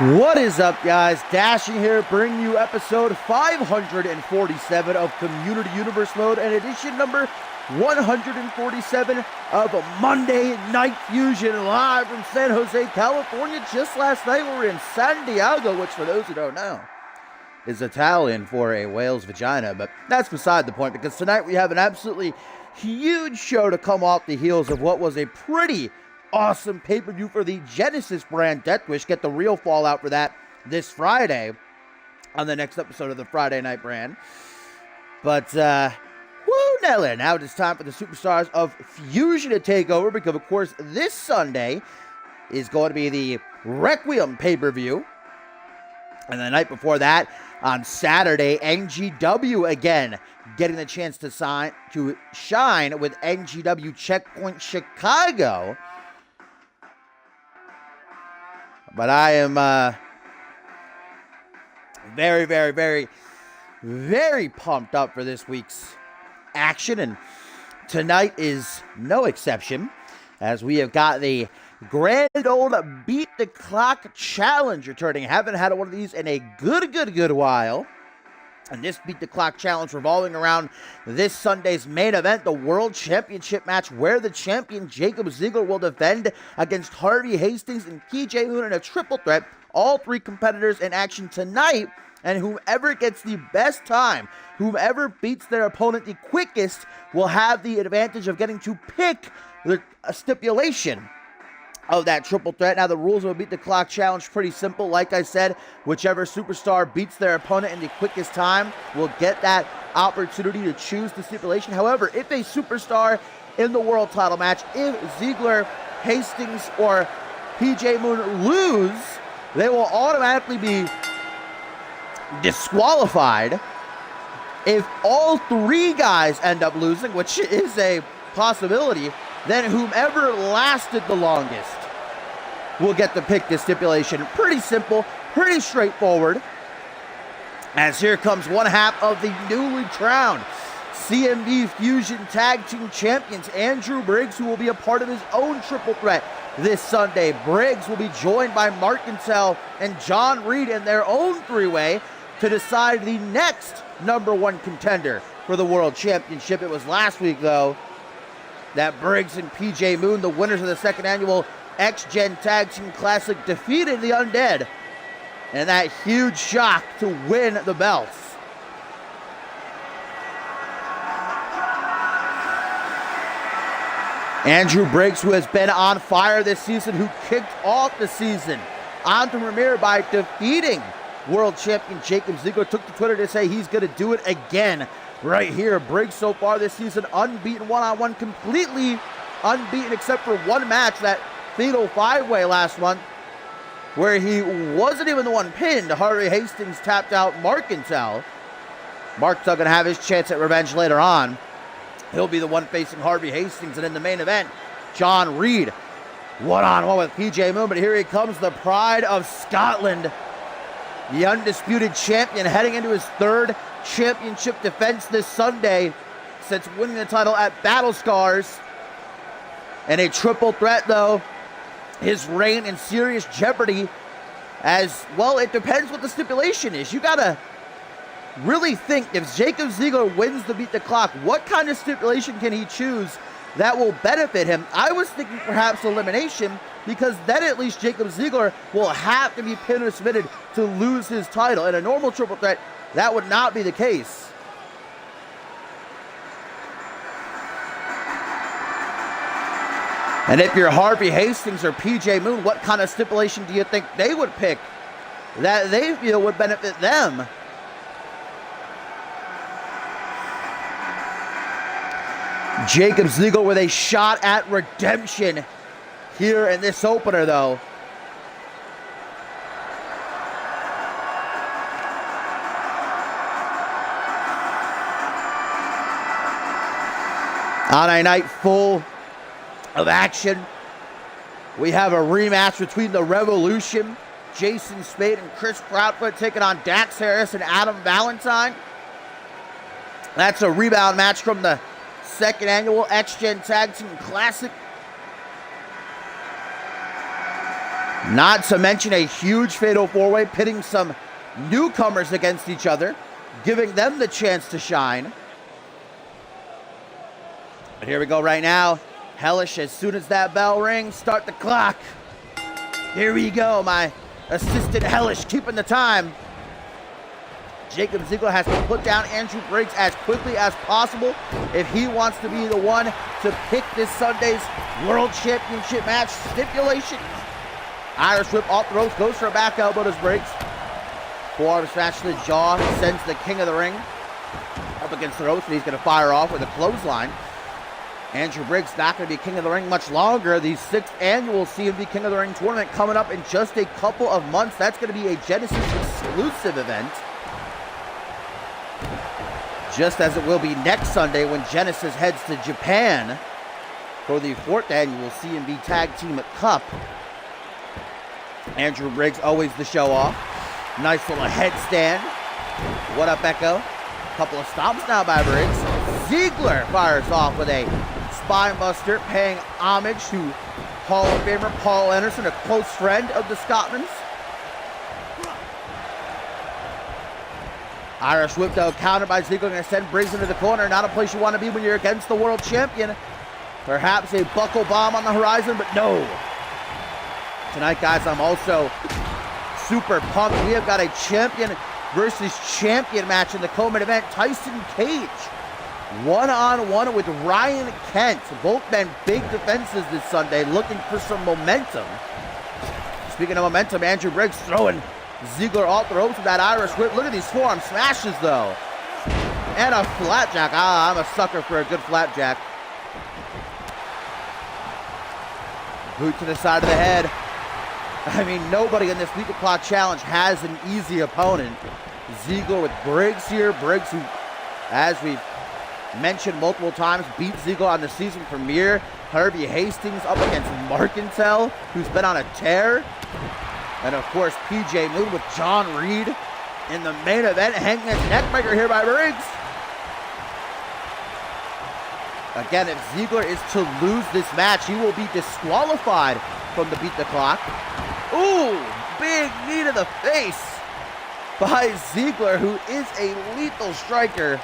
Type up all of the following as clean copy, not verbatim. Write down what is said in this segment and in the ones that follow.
What is up, guys? Dashing here, bringing you episode 547 of Community Universe Mode and edition number 147 of Monday Night Fusion, live from San Jose, California. Just last night we were in San Diego, which for those who don't know is Italian for a whale's vagina, but that's beside the point, because tonight we have an absolutely huge show to come off the heels of what was a pretty awesome pay-per-view for the Genesis brand, Death Wish. Get the real fallout for that this Friday on the next episode of the Friday Night brand. But, Nelly, now it is time for the Superstars of Fusion to take over, because, of course, this Sunday is going to be the Requiem pay-per-view. And the night before that, on Saturday, NGW again getting the chance to shine with NGW Checkpoint Chicago. But I am very, very, very, very pumped up for this week's action. And tonight is no exception, as we have got the grand old Beat the Clock Challenge returning. Haven't had one of these in a good while. And this Beat the Clock Challenge revolving around this Sunday's main event, the World Championship match, where the champion Jacob Ziegler will defend against Harvey Hastings and PJ Moon in a triple threat. All three competitors in action tonight, and whomever gets the best time, whomever beats their opponent the quickest, will have the advantage of getting to pick the stipulation of that triple threat. Now, the rules of a Beat the Clock Challenge pretty simple. Like I said, whichever superstar beats their opponent in the quickest time will get that opportunity to choose the stipulation. However, if a superstar in the world title match, if Ziegler, Hastings, or PJ Moon lose, they will automatically be disqualified. If all three guys end up losing, which is a possibility, then whomever lasted the longest will get to pick this stipulation. Pretty simple, pretty straightforward. As here comes one half of the newly crowned CMV Fusion Tag Team Champions, Andrew Briggs, who will be a part of his own triple threat this Sunday. Briggs will be joined by Mark Intel and John Reed in their own three-way to decide the next number one contender for the World Championship. It was last week, though, that Briggs and PJ Moon, the winners of the second annual X-Gen Tag Team Classic, defeated the Undead in that huge shock to win the belts. Andrew Briggs, who has been on fire this season, who kicked off the season on the premiere by defeating world champion Jacob Ziegler, took to Twitter to say he's going to do it again right here. Briggs so far this season unbeaten one-on-one, completely unbeaten except for one match, that fatal five-way last month, where he wasn't even the one pinned. Harvey Hastings tapped out Mark Intel. Mark's still going to have his chance at revenge later on. He'll be the one facing Harvey Hastings. And in the main event, John Reed one-on-one with PJ Moon. But here he comes, the pride of Scotland, the undisputed champion, heading into his third championship defense this Sunday since winning the title at Battle Scars. And a triple threat, though, his reign in serious jeopardy. As well, it depends what the stipulation is. You gotta really think, if Jacob Ziegler wins the Beat the Clock, what kind of stipulation can he choose that will benefit him? I was thinking perhaps elimination, because then at least Jacob Ziegler will have to be pinned or submitted to lose his title. In a normal triple threat, that would not be the case. And if you're Harvey Hastings or PJ Moon, what kind of stipulation do you think they would pick that they feel would benefit them? Jacob Ziegler with a shot at redemption here in this opener, though. On a night full of action, we have a rematch between the Revolution, Jason Spade and Chris Proudfoot, taking on Dax Harris and Adam Valentine. That's a rebound match from the second annual X-Gen Tag Team Classic. Not to mention a huge fatal four-way, pitting some newcomers against each other, giving them the chance to shine. But here we go right now. Hellish, as soon as that bell rings, start the clock. Here we go, my assistant Hellish keeping the time. Jacob Ziegler has to put down Andrew Briggs as quickly as possible if he wants to be the one to pick this Sunday's World Championship match stipulation. Irish whip off the ropes, goes for a back elbow to Briggs. Forearm smash to the jaw, sends the king of the ring up against the ropes, and he's going to fire off with a clothesline. Andrew Briggs not going to be king of the ring much longer. The 6th annual CMV King of the Ring tournament coming up in just a couple of months. That's going to be a Genesis exclusive event. Just as it will be next Sunday when Genesis heads to Japan for the 4th annual CMV Tag Team Cup. Andrew Briggs always the show off. Nice little headstand. What up, Echo? Couple of stomps now by Briggs. Ziegler fires off with a spine buster, paying homage to Hall of Famer Paul Anderson, a close friend of the Scotsman's. Irish whip though, countered by Ziegler, going to send Briggs into the corner. Not a place you want to be when you're against the world champion. Perhaps a buckle bomb on the horizon, but no. Tonight, guys, I'm also super pumped. We have got a champion versus champion match in the co-main event. Tyson Cage, one-on-one with Ryan Kent. Both men big defenses this Sunday, looking for some momentum. Speaking of momentum, Andrew Briggs throwing Ziegler off the ropes with that Irish whip. Look at these forearm smashes, though. And a flapjack. I'm a sucker for a good flapjack. Boot to the side of the head. I mean, nobody in this Beat the Clock challenge has an easy opponent. Ziegler with Briggs here. Briggs, who, as we've mentioned multiple times, beat Ziegler on the season premiere. Harvey Hastings up against Markintel, who's been on a tear. And of course, PJ Moon with John Reed in the main event. Hangman's neckbreaker here by Briggs. Again, if Ziegler is to lose this match, he will be disqualified from the Beat the Clock. Ooh, big knee to the face by Ziegler, who is a lethal striker.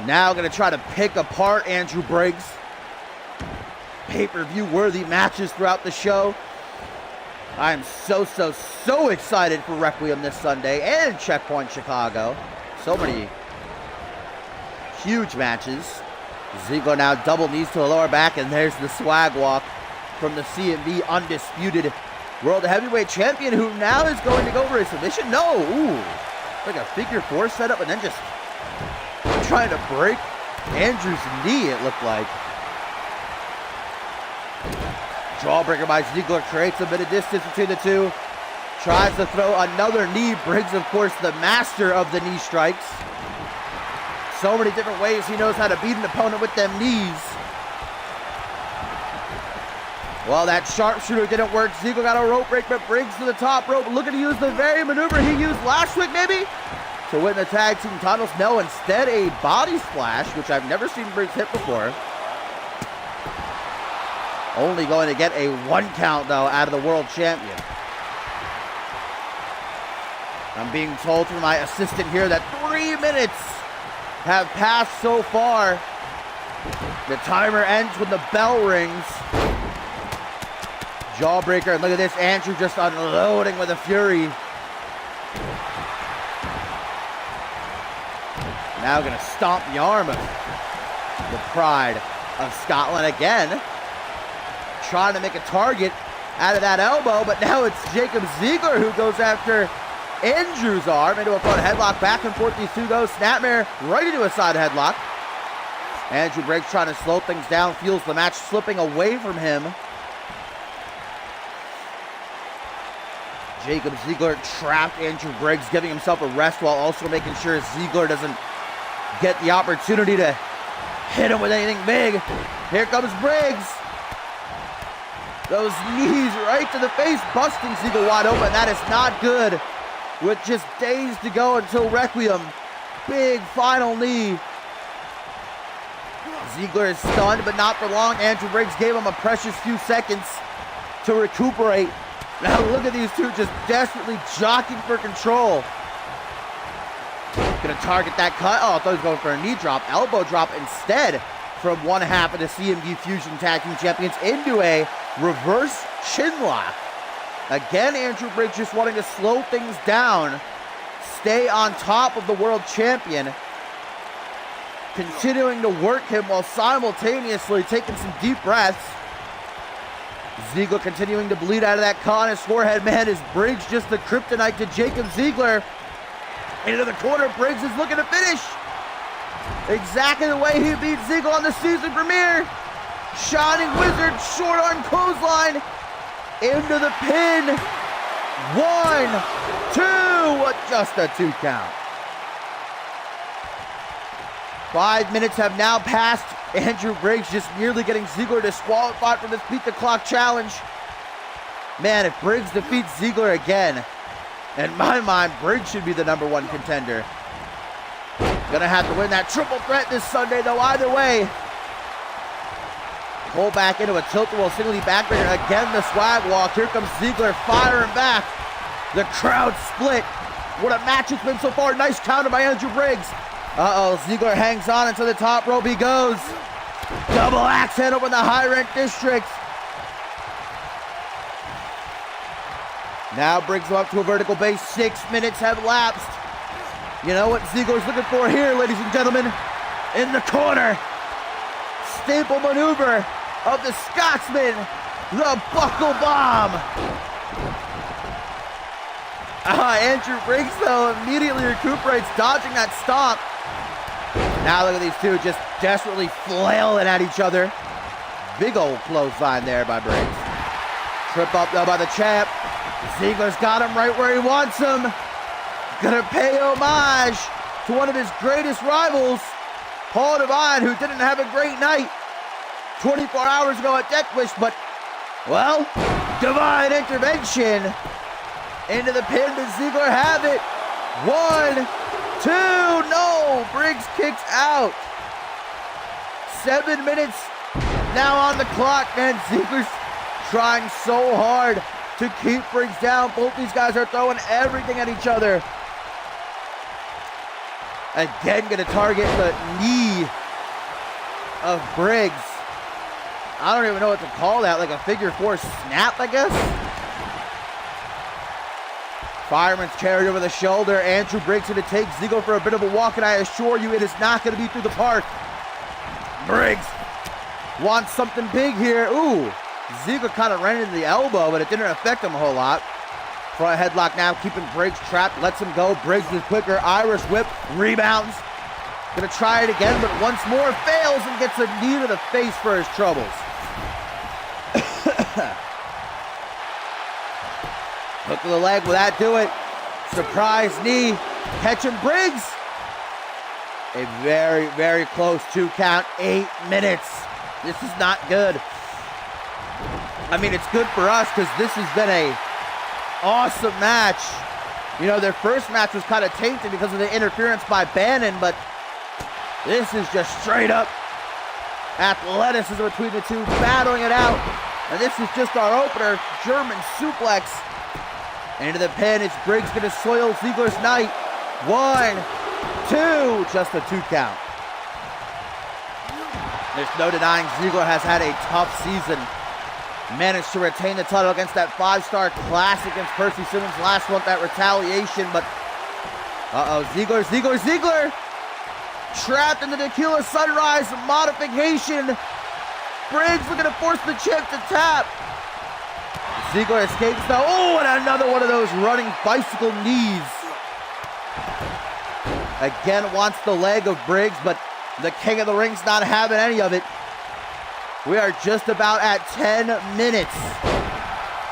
Now going to try to pick apart Andrew Briggs. Pay-per-view worthy matches throughout the show. I am so excited for Requiem this Sunday and Checkpoint Chicago. So many huge matches. Ziegler now double knees to the lower back, and there's the swag walk from the CMV undisputed World Heavyweight Champion, who now is going to go for a submission. No, ooh, like a figure four setup, and then just trying to break Andrew's knee, it looked like. Jawbreaker by Ziegler creates a bit of distance between the two. Tries to throw another knee. Briggs, of course, the master of the knee strikes. So many different ways he knows how to beat an opponent with them knees. Well, that sharpshooter didn't work. Ziegler got a rope break, but Briggs to the top rope, looking to use the very maneuver he used last week, maybe, to win the tag team titles. No, instead a body splash, which I've never seen Briggs hit before. Only going to get a 1 count, though, out of the world champion. I'm being told from my assistant here that 3 minutes have passed so far. The timer ends when the bell rings. Jawbreaker, and look at this, Andrew just unloading with a fury. Now gonna stomp the arm of the pride of Scotland again. Trying to make a target out of that elbow, but now it's Jacob Ziegler who goes after Andrew's arm into a front headlock. Back and forth these two go. Snapmare right into a side headlock. Andrew Briggs trying to slow things down, feels the match slipping away from him. Jacob Ziegler trapped Andrew Briggs, giving himself a rest while also making sure Ziegler doesn't get the opportunity to hit him with anything big. Here comes Briggs. Those knees right to the face, busting Ziegler wide open. That is not good. With just days to go until Requiem. Big final knee. Ziggler is stunned, but not for long. Andrew Briggs gave him a precious few seconds to recuperate. Now look at these two just desperately jockeying for control. Gonna target that cut. Oh, I thought he was going for a knee drop. Elbow drop instead from one half of the CMV Fusion Tag Team Champions into a reverse chin lock. Again, Andrew Briggs just wanting to slow things down, stay on top of the world champion, continuing to work him while simultaneously taking some deep breaths. Ziggler continuing to bleed out of that cut on his forehead. Man, is Briggs just the kryptonite to Jacob Ziggler? Into the corner, Briggs is looking to finish. Exactly the way he beat Ziggler on the season premiere. Shining Wizard, short arm clothesline. Into the pin. 1, 2, just a 2 count. 5 minutes have now passed. Andrew Briggs just nearly getting Ziggler disqualified from this beat the clock challenge. Man, if Briggs defeats Ziggler again, in my mind, Briggs should be the #1 contender. Gonna have to win that triple threat this Sunday, though, either way. Pull back into a tilt-a-whirl single knee backbreaker. Again, the swag walk. Here comes Ziggler firing back. The crowd split. What a match it's been so far. Nice counter by Andrew Briggs. Uh-oh, Ziggler hangs on into the top rope. He goes. Double axe handle from the high rent district. Now Briggs up to a vertical base. 6 minutes have lapsed. You know what Ziggler's looking for here, ladies and gentlemen? In the corner. Staple maneuver of the Scotsman. The buckle bomb. Andrew Briggs, though, immediately recuperates, dodging that stomp. Now look at these two just desperately flailing at each other. Big old clothesline there by Briggs. Trip up, though, by the champ. Ziggler's got him right where he wants him. Gonna pay homage to one of his greatest rivals, Paul Devine, who didn't have a great night 24 hours ago at Death Wish, but, well, divine intervention. Into the pin. Does Ziggler have it? 1, 2, no! Briggs kicks out. 7 minutes now on the clock, man. Ziggler's trying so hard to keep Briggs down. Both these guys are throwing everything at each other. Again, gonna target the knee of Briggs. I don't even know what to call that, like a figure 4 snap, I guess? Fireman's carry over the shoulder. Andrew Briggs going to take Ziggler for a bit of a walk, and I assure you it is not going to be through the park. Briggs wants something big here. Ooh, Ziggler kind of ran into the elbow, but it didn't affect him a whole lot. Front headlock now, keeping Briggs trapped, lets him go. Briggs is quicker. Irish whip, rebounds. Going to try it again, but once more fails and gets a knee to the face for his troubles. Hook to the leg, will that do it? Surprise knee, catching Briggs. A very, very close 2 count, 8 minutes. This is not good. I mean, it's good for us because this has been a awesome match. You know, their first match was kind of tainted because of the interference by Bannon, but this is just straight up athleticism between the two, battling it out. And this is just our opener, German suplex. Into the pin, it's Briggs going to soil Ziggler's night. 1, 2, just a 2 count. There's no denying Ziggler has had a tough season. Managed to retain the title against that 5-star clash against Percy Simmons last month, that retaliation, but Ziggler! Trapped in the Tequila Sunrise modification. Briggs looking to force the champ to tap. Ziggler escapes though. Oh, and another one of those running bicycle knees. Again, wants the leg of Briggs, but the King of the Ring's not having any of it. We are just about at 10 minutes.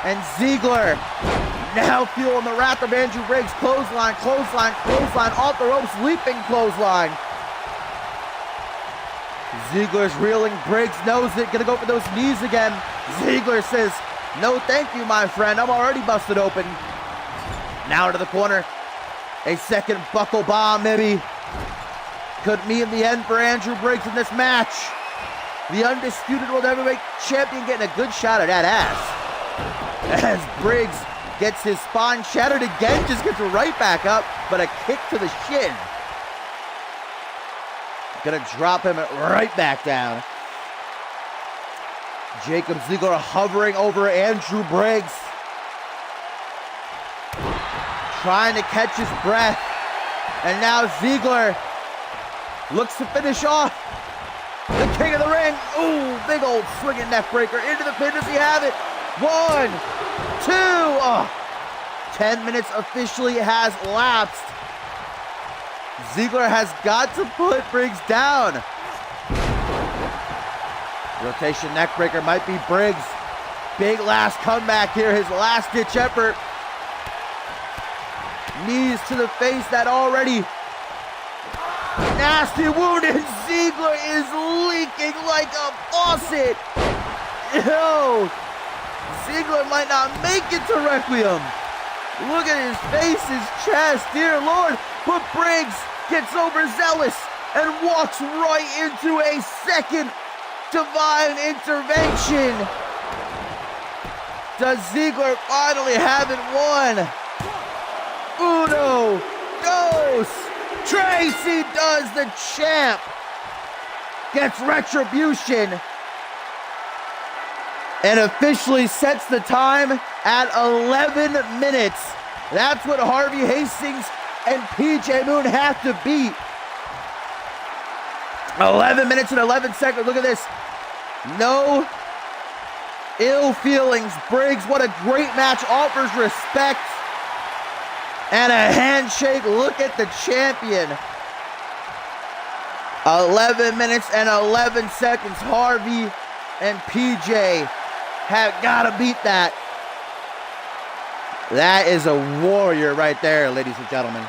And Ziggler now fueling the wrath of Andrew Briggs. Clothesline, off the ropes, leaping clothesline. Ziggler's reeling. Briggs knows it. Gonna go for those knees again. Ziggler says, no thank you, my friend. I'm already busted open. Now into the corner. A second buckle bomb, maybe. Could mean the end for Andrew Briggs in this match. the undisputed World Heavyweight Champion, getting a good shot at that ass. As Briggs gets his spine shattered again, just gets right back up, but a kick to the shin. Gonna drop him right back down. Jacob Ziegler hovering over Andrew Briggs, trying to catch his breath. And now Ziegler looks to finish off the king of the ring. Ooh, big old swinging neck breaker into the pin. Does he have it? 1, 2. Oh. 10 minutes officially has lapsed. Ziegler has got to put Briggs down. Rotation neckbreaker might be Briggs. Big last comeback here, his last ditch effort. Knees to the face, that already nasty wound, and Ziegler is leaking like a faucet. Yo, Ziegler might not make it to Requiem. Look at his face, his chest, dear Lord. But Briggs gets overzealous and walks right into a second divine intervention. Does Ziegler finally have it won? Uno, dos, Tracy does, the champ gets retribution and officially sets the time at 11 minutes. That's what Harvey Hastings and PJ Moon have to beat. 11 minutes and 11 seconds. Look at this. No ill feelings. Briggs, what a great match. Offers respect. And a handshake. Look at the champion. 11 minutes and 11 seconds. Harvey and PJ have got to beat that. That is a warrior right there, ladies and gentlemen.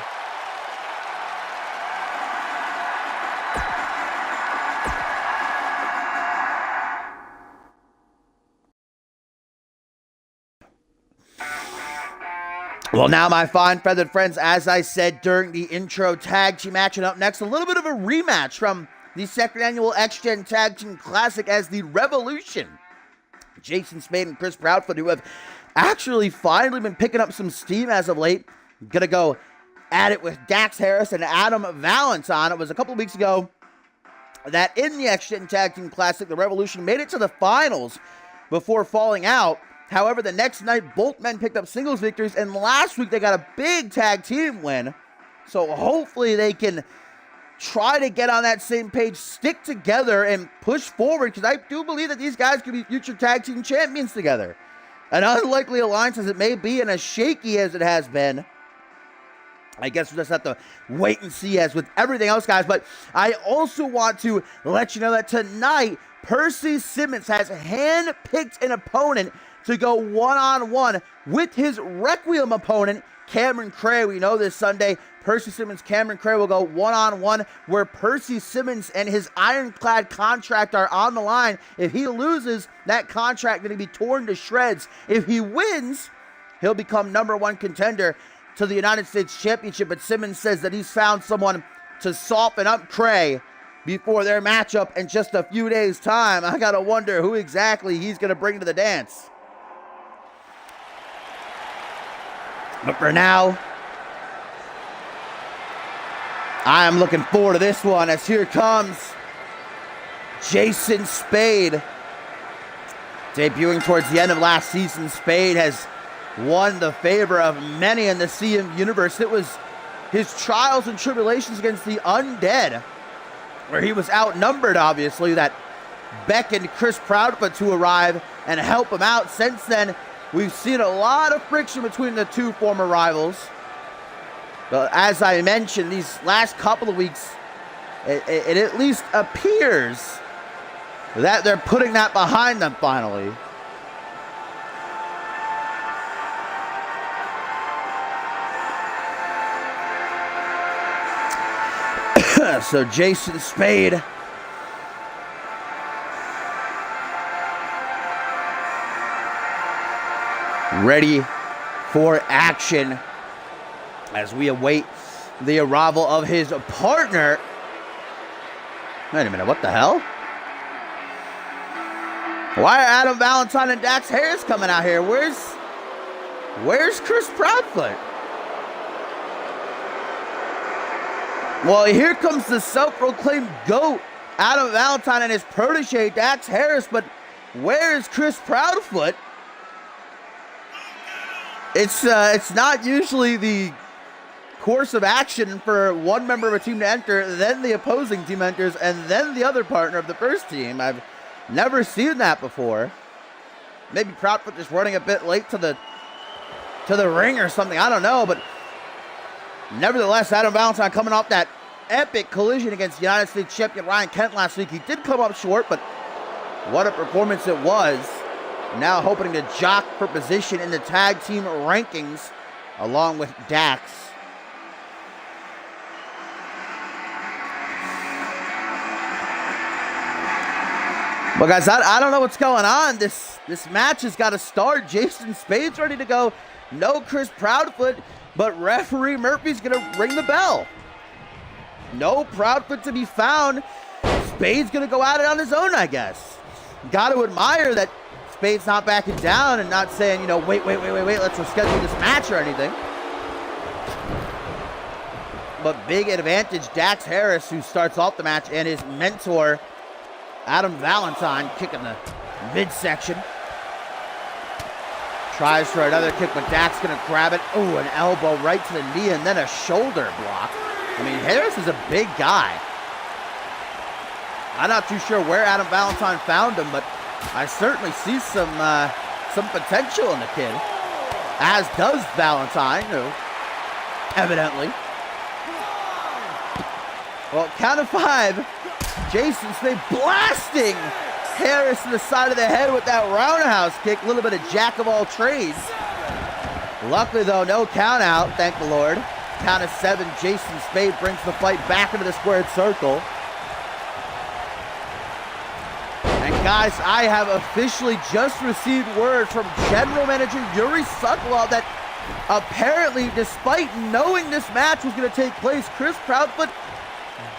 Well, now, my fine feathered friends, as I said during the intro, tag team action up next. A little bit of a rematch from the second annual X-Gen Tag Team Classic as the Revolution. Jason Spade and Chris Proudfoot, who have actually finally been picking up some steam as of late. Gonna go at it with Dax Harris and Adam Valentine. It was a couple of weeks ago that in the X-Gen Tag Team Classic, the Revolution made it to the finals before falling out. However, the next night, both men picked up singles victories, and last week they got a big tag team win. So hopefully they can try to get on that same page, stick together, and push forward, because I do believe that these guys could be future tag team champions together. An unlikely alliance as it may be, and as shaky as it has been. I guess we'll just have to wait and see as with everything else, guys. But I also want to let you know that tonight, Percy Simmons has handpicked an opponent to go one-on-one with his Requiem opponent, Cameron Cray. We know this Sunday, Percy Simmons, Cameron Cray will go one-on-one, where Percy Simmons and his ironclad contract are on the line. If he loses, that contract going to be torn to shreds. If he wins, he'll become #1 contender to the United States Championship. But Simmons says that he's found someone to soften up Cray before their matchup in just a few days' time. I gotta wonder who exactly he's going to bring to the dance. But for now, I am looking forward to this one, as here comes Jason Spade. Debuting towards the end of last season, Spade has won the favor of many in the CM universe. It was his trials and tribulations against the Undead, where he was outnumbered, obviously, that beckoned Chris Proudfoot to arrive and help him out. Since then, we've seen a lot of friction between the two former rivals. But as I mentioned, these last couple of weeks, it at least appears that they're putting that behind them finally. So Jason Spade ready for action as we await the arrival of his partner. Wait a minute, what the hell? Why are Adam Valentine and Dax Harris coming out here? Where's Chris Proudfoot? Well, here comes the self-proclaimed GOAT, Adam Valentine, and his protege, Dax Harris, but where is Chris Proudfoot? It's not usually the course of action for one member of a team to enter, then the opposing team enters, and then the other partner of the first team. I've never seen that before. Maybe Proudfoot just running a bit late to the ring or something, I don't know, but nevertheless, Adam Valentine coming off that epic collision against United States champion Ryan Kent last week. He did come up short, but what a performance it was. Now hoping to jock for position in the tag team rankings along with Dax. Well, guys, I don't know what's going on. This match has got to start. Jason Spade's ready to go. No Chris Proudfoot, but referee Murphy's going to ring the bell. No Proudfoot to be found. Spade's going to go at it on his own, I guess. Got to admire that Spade's not backing down and not saying, you know, wait, let's reschedule this match or anything. But big advantage, Dax Harris, who starts off the match, and his mentor, Adam Valentine, kicking the midsection. Tries for another kick, but Dax gonna grab it. Oh, an elbow right to the knee, and then a shoulder block. I mean, Harris is a big guy. I'm not too sure where Adam Valentine found him, but I certainly see some potential in the kid, as does Valentine, who evidently. Well, count of 5. Jason Spade blasting Harris to the side of the head with that roundhouse kick. A little bit of jack of all trades. Luckily, though, no count out, thank the Lord. Count of 7, Jason Spade brings the fight back into the squared circle. And guys, I have officially just received word from General Manager Yuri Sokolov that apparently, despite knowing this match was going to take place, Chris Proudfoot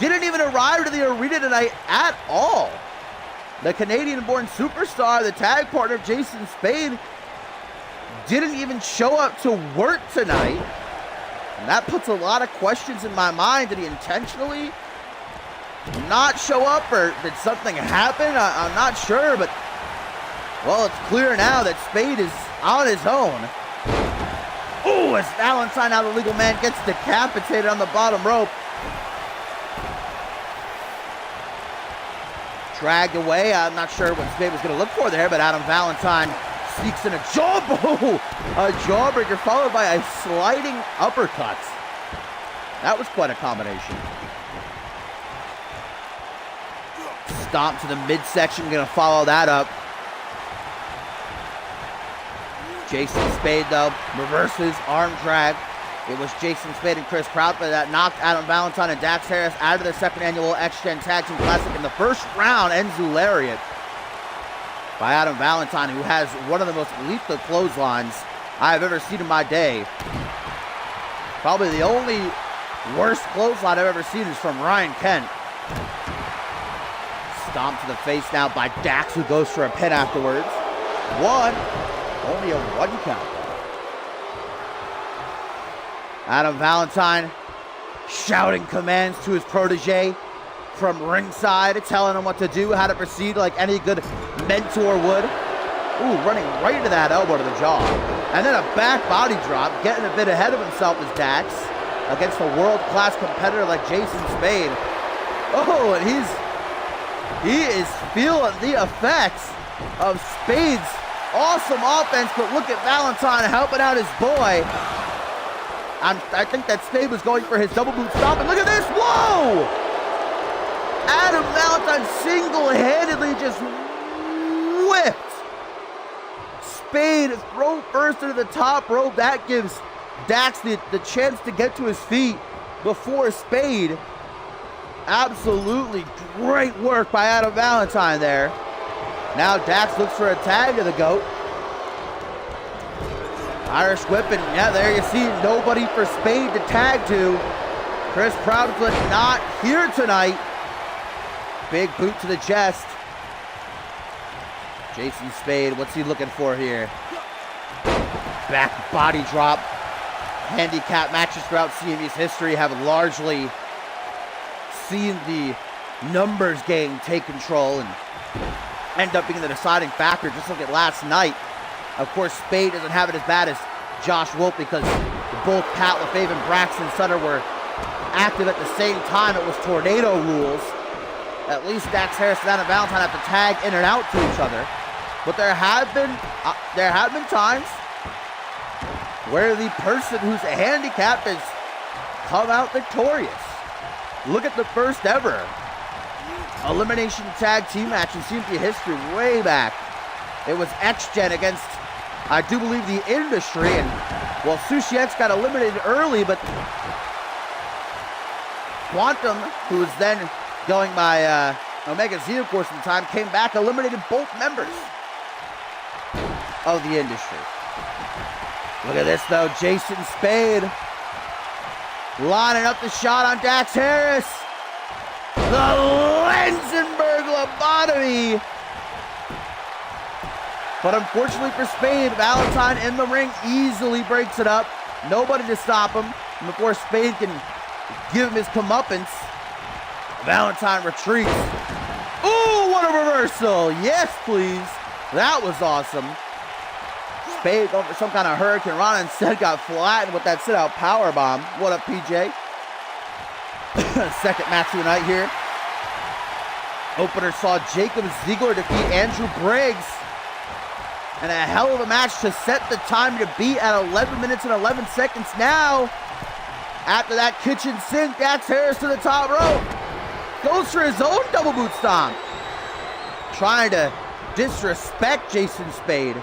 didn't even arrive to the arena tonight at all. The Canadian-born superstar, the tag partner of Jason Spade, didn't even show up to work tonight. And that puts a lot of questions in my mind. Did he intentionally not show up, or did something happen? I'm not sure, but, well, it's clear now that Spade is on his own. Oh, as Valentine, now the legal man, gets decapitated on the bottom rope. Dragged away. I'm not sure what Spade was going to look for there, but Adam Valentine sneaks in a jawbreaker followed by a sliding uppercut. That was quite a combination. Stomp to the midsection, going to follow that up. Jason Spade, though, reverses, arm drag. It was Jason Spade and Chris Proudfoot that knocked Adam Valentine and Dax Harris out of the second annual X-Gen Tag Team Classic in the first round. Enzu Lariat by Adam Valentine, who has one of the most lethal clotheslines I have ever seen in my day. Probably the only worst clothesline I've ever seen is from Ryan Kent. Stomp to the face now by Dax, who goes for a pin afterwards. Only a 1 count. Adam Valentine shouting commands to his protege from ringside, telling him what to do, how to proceed like any good mentor would. Ooh, running right into that elbow to the jaw. And then a back body drop, getting a bit ahead of himself as Dax against a world-class competitor like Jason Spade. Oh, and he is feeling the effects of Spade's awesome offense, but look at Valentine helping out his boy. I think that Spade was going for his double boot stomp, and look at this, whoa! Adam Valentine single-handedly just whipped Spade throw first into the top rope. That gives Dax the chance to get to his feet before Spade. Absolutely great work by Adam Valentine there. Now Dax looks for a tag to the GOAT. Irish whip, and yeah, there you see nobody for Spade to tag to. Chris Proudfoot not here tonight. Big boot to the chest. Jason Spade, what's he looking for here? Back body drop. Handicap matches throughout CMV's history have largely seen the numbers game take control and end up being the deciding factor. Just look at last night. Of course, Spade doesn't have it as bad as Josh Wolf because both Pat LaFave and Braxton Sutter were active at the same time. It was tornado rules. At least Dax Harris and Adam Valentine have to tag in and out to each other. But there have been times where the person who's handicapped has come out victorious. Look at the first ever elimination tag team match in CMV history way back. It was X-Gen against, I do believe, the Industry, and well, Sushi X got eliminated early, but Quantum, who was then going by Omega Z, of course, at the time, came back, eliminated both members of the Industry. Look at this, though. Jason Spade lining up the shot on Dax Harris. The Lenzenberg lobotomy. But unfortunately for Spade, Valentine in the ring easily breaks it up. Nobody to stop him. And before Spade can give him his comeuppance, Valentine retreats. Ooh, what a reversal. Yes, please. That was awesome. Spade going for some kind of Hurricane Rana, instead got flattened with that sit-out powerbomb. What up, PJ? Second match of the night here. Opener saw Jacob Ziegler defeat Andrew Briggs. And a hell of a match to set the time to beat at 11 minutes and 11 seconds now. After that kitchen sink, Dax Harris to the top rope. Goes for his own double boot stomp. Trying to disrespect Jason Spade,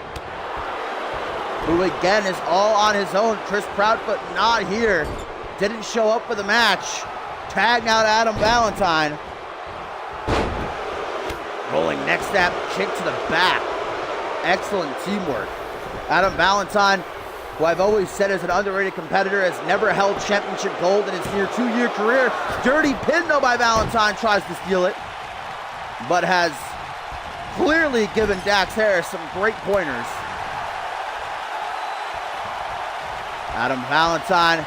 who again is all on his own. Chris Proudfoot not here. Didn't show up for the match. Tagged out Adam Valentine. Rolling neck snap, kick to the back. Excellent teamwork. Adam Valentine, who I've always said is an underrated competitor, has never held championship gold in his near 2-year career. Dirty pin though by Valentine, tries to steal it, but has clearly given Dax Harris some great pointers. Adam Valentine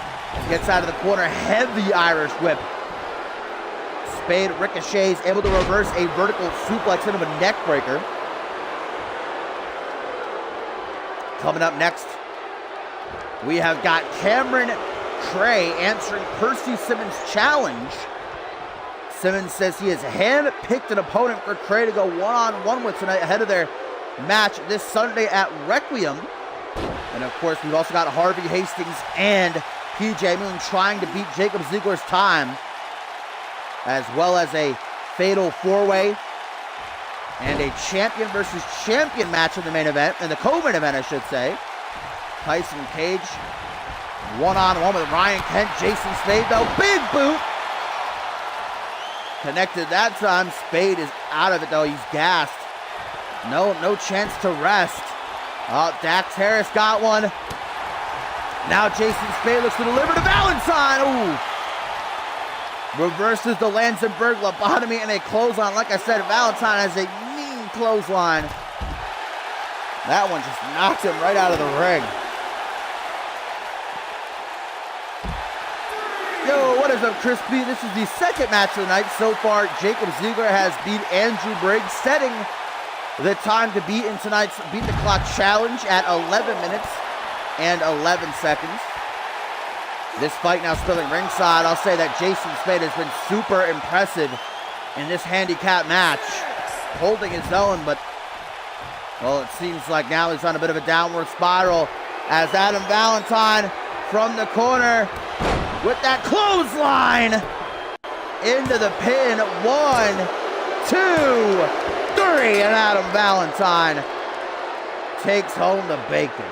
gets out of the corner, heavy Irish whip. Spade ricochets, able to reverse a vertical suplex into a neck breaker. Coming up next, we have got Cameron Cray answering Percy Simmons' challenge. Simmons says he has hand-picked an opponent for Cray to go one-on-one with tonight ahead of their match this Sunday at Requiem. And of course, we've also got Harvey Hastings and PJ Moon trying to beat Jacob Ziegler's time, as well as a fatal four-way and a champion versus champion match in the main event, in the co-main event, I should say. Tyson Cage, one-on-one with Ryan Kent. Jason Spade, though, big boot. Connected that time. Spade is out of it, though. He's gassed. No chance to rest. Oh, Dax Harris got one. Now Jason Spade looks to deliver to Valentine. Ooh. Reverses the Lanzenberg lobotomy and a clothesline. Like I said, Valentine has a mean clothesline. That one just knocked him right out of the ring. Yo, what is up, Chris B? This is the second match of the night. So far, Jacob Ziegler has beat Andrew Briggs, setting the time to beat in tonight's Beat the Clock Challenge at 11 minutes and 11 seconds. This fight now still at ringside. I'll say that Jason Spade has been super impressive in this handicap match, holding his own, but, well, it seems like now he's on a bit of a downward spiral as Adam Valentine from the corner with that clothesline into the pin. 1, 2, 3, and Adam Valentine takes home the bacon.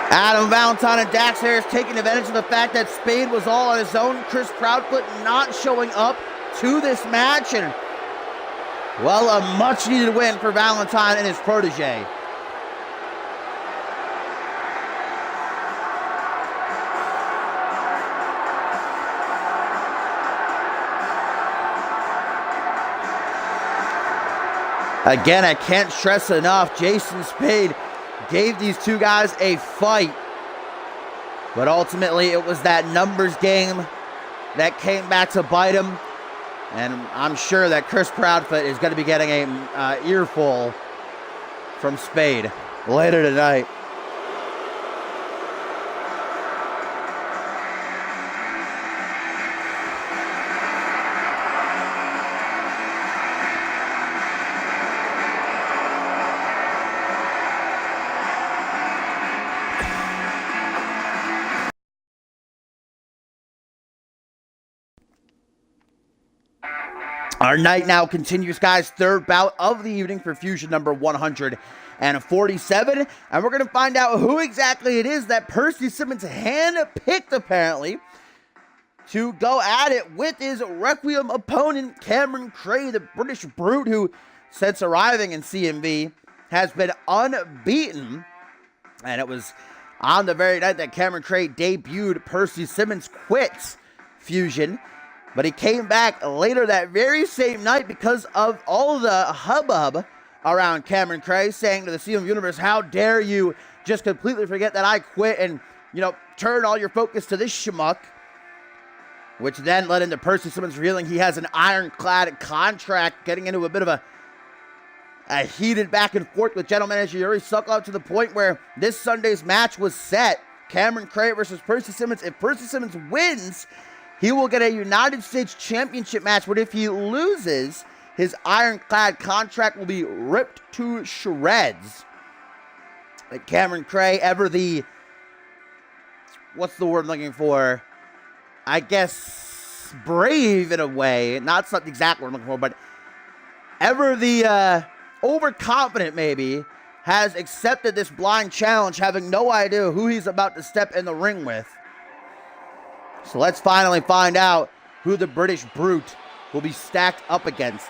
Adam Valentine and Dax Harris taking advantage of the fact that Spade was all on his own. Chris Proudfoot not showing up to this match, and, well, a much-needed win for Valentine and his protege. Again, I can't stress enough, Jason Spade gave these two guys a fight. But ultimately, it was that numbers game that came back to bite him. And I'm sure that Chris Proudfoot is going to be getting an earful from Spade later tonight. Our night now continues, guys. Third bout of the evening for Fusion number 147. And we're going to find out who exactly it is that Percy Simmons handpicked, apparently, to go at it with his Requiem opponent, Cameron Cray, the British Brute, who, since arriving in CMV, has been unbeaten. And it was on the very night that Cameron Cray debuted, Percy Simmons quit Fusion. But he came back later that very same night because of all the hubbub around Cameron Cray, saying to the CMV Universe, how dare you just completely forget that I quit and, turn all your focus to this schmuck. Which then led into Percy Simmons revealing he has an ironclad contract, getting into a bit of a heated back and forth with general manager Yuri Sokolov, to the point where this Sunday's match was set. Cameron Cray versus Percy Simmons. If Percy Simmons wins, he will get a United States Championship match, but if he loses, his ironclad contract will be ripped to shreds. Like Cameron Cray, ever the, what's the word I'm looking for? I guess brave in a way. Not the exact word I'm looking for, but ever the overconfident maybe, has accepted this blind challenge, having no idea who he's about to step in the ring with. So let's finally find out who the British Brute will be stacked up against.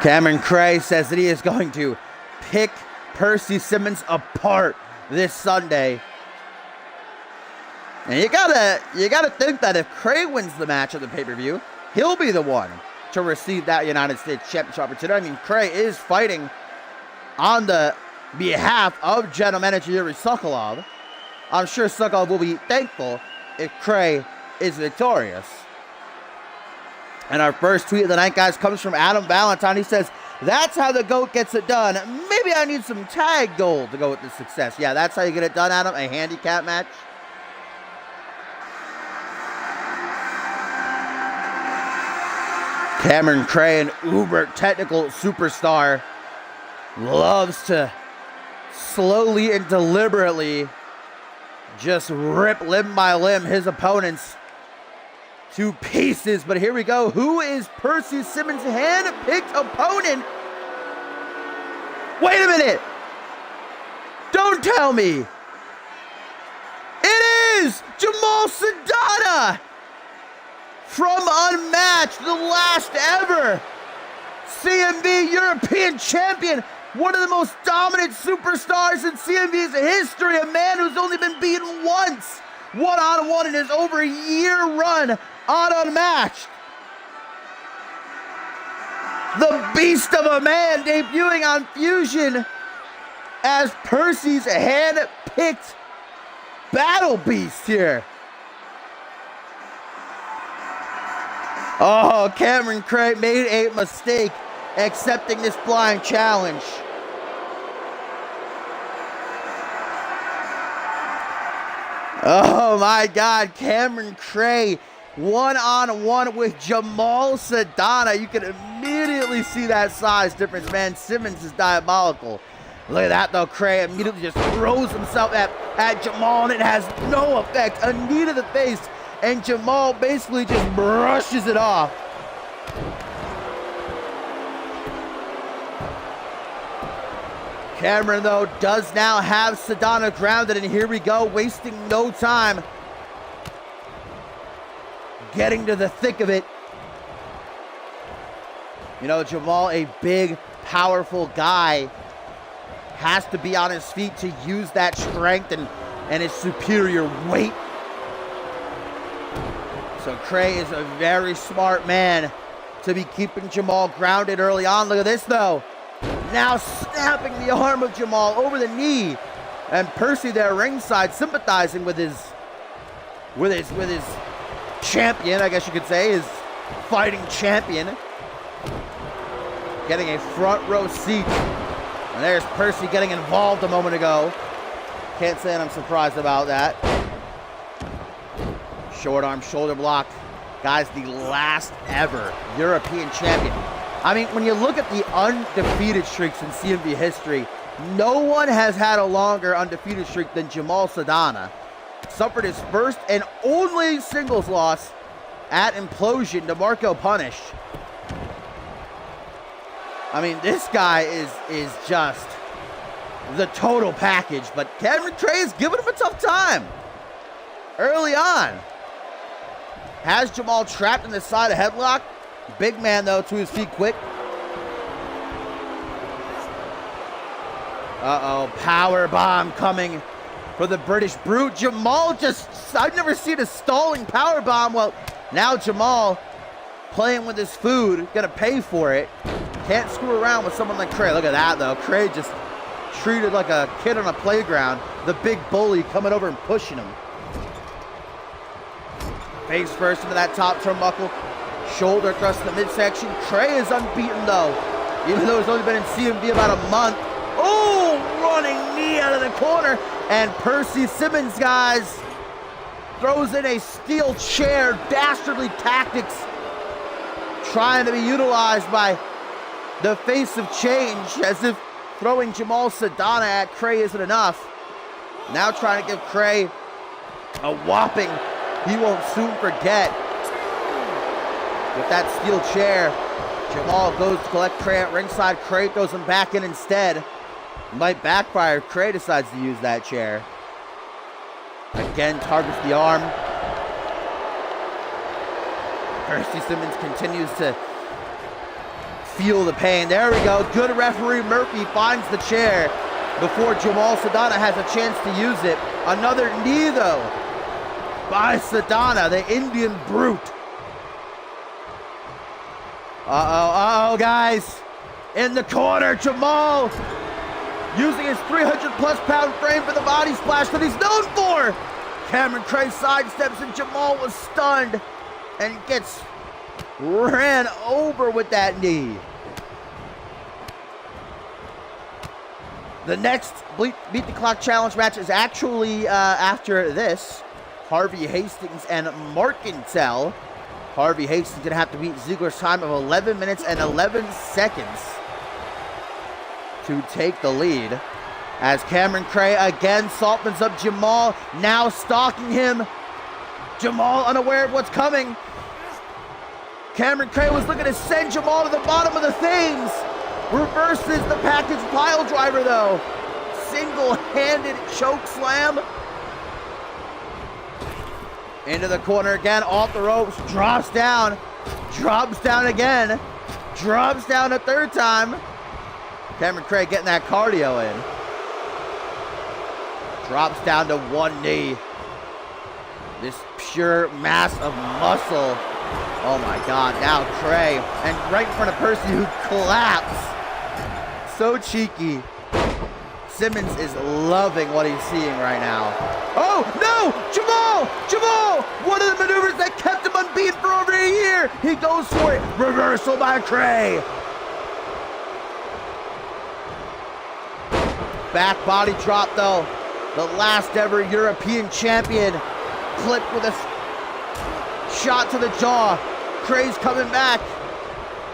Cameron Cray says that he is going to pick Percy Simmons apart this Sunday. And you gotta think that if Cray wins the match at the pay-per-view, he'll be the one to receive that United States Championship opportunity. I mean, Cray is fighting on the behalf of general manager Yuri Sokolov. I'm sure Sokolov will be thankful if Cray is victorious. And our first tweet of the night, guys, comes from Adam Valentine. He says, that's how the GOAT gets it done. Maybe I need some tag gold to go with this success. Yeah, that's how you get it done, Adam. A handicap match. Cameron Cray, an uber technical superstar, loves to slowly and deliberately just rip limb by limb his opponents to pieces. But here we go. Who is Percy Simmons' hand-picked opponent? Wait a minute. Don't tell me. It is Jamal Sadana from Unmatched, the last ever CMV European Champion, one of the most dominant superstars in CMV's history, a man who's only been beaten once, one-on-one in his over a year run on Unmatched. The beast of a man debuting on Fusion as Percy's hand-picked battle beast here. Oh, Cameron Cray made a mistake accepting this blind challenge. Oh my God, Cameron Cray one-on-one with Jamal Sadana. You can immediately see that size difference, man. Simmons is diabolical. Look at that though, Cray immediately just throws himself at Jamal, and it has no effect. A knee to the face, and Jamal basically just brushes it off. Cameron, though, does now have Sadana grounded, and here we go, wasting no time. Getting to the thick of it. You know, Jamal, a big, powerful guy has to be on his feet to use that strength and his superior weight. So Cray is a very smart man to be keeping Jamal grounded early on. Look at this though. Now snapping the arm of Jamal over the knee. And Percy there ringside sympathizing with his champion, I guess you could say, his fighting champion. Getting a front row seat. And there's Percy getting involved a moment ago. Can't say that I'm surprised about that. Short arm shoulder block. Guy's the last ever European champion. I mean, when you look at the undefeated streaks in CMV history, no one has had a longer undefeated streak than Jamal Sadana. Suffered his first and only singles loss at Implosion to Marco Punish. I mean, this guy is just the total package, but Cameron Cray is giving him a tough time early on. Has Jamal trapped in the side of headlock. Big man, though, to his feet quick. Uh-oh, power bomb coming for the British Brute. Jamal I've never seen a stalling power bomb. Well, now Jamal playing with his food, gonna pay for it. Can't screw around with someone like Cray. Look at that, though. Cray just treated like a kid on a playground. The big bully coming over and pushing him. Face first into that top turnbuckle. Shoulder thrust in the midsection. Cray is unbeaten, though. Even though he's only been in CMV about a month. Oh, running knee out of the corner. And Percy Simmons, guys, throws in a steel chair. Dastardly tactics trying to be utilized by the face of change, as if throwing Jamal Sadana at Cray isn't enough. Now trying to give Cray a whopping he won't soon forget. With that steel chair, Jamal goes to collect Cray at ringside. Cray throws him back in instead. Might backfire. Cray decides to use that chair. Again, targets the arm. Percy Simmons continues to feel the pain. There we go. Good referee Murphy finds the chair before Jamal Sadana has a chance to use it. Another knee, though, by Sadana, the Indian Brute. Uh-oh, guys. In the corner, Jamal using his 300-plus pound frame for the body splash that he's known for. Cameron Cray sidesteps and Jamal was stunned and gets ran over with that knee. The next Beat the Clock Challenge match is actually after this. Harvey Hastings and Markintel. Harvey Hastings going to have to beat Ziggler's time of 11 minutes and 11 seconds to take the lead. As Cameron Cray again softens up Jamal, now stalking him. Jamal unaware of what's coming. Cameron Cray was looking to send Jamal to the bottom of the things. Reverses the package pile driver, though. Single-handed choke slam. Into the corner again, off the ropes, drops down again, drops down a third time. Cameron Cray getting that cardio in. Drops down to one knee. This pure mass of muscle. Oh my God, now Cray, and right in front of Percy, who collapsed. So cheeky. Simmons is loving what he's seeing right now. Oh, no! Jamal! One of the maneuvers that kept him unbeaten for over a year. He goes for it. Reversal by Cray. Back body drop, though. The last ever European champion. Clipped with a shot to the jaw. Cray's coming back.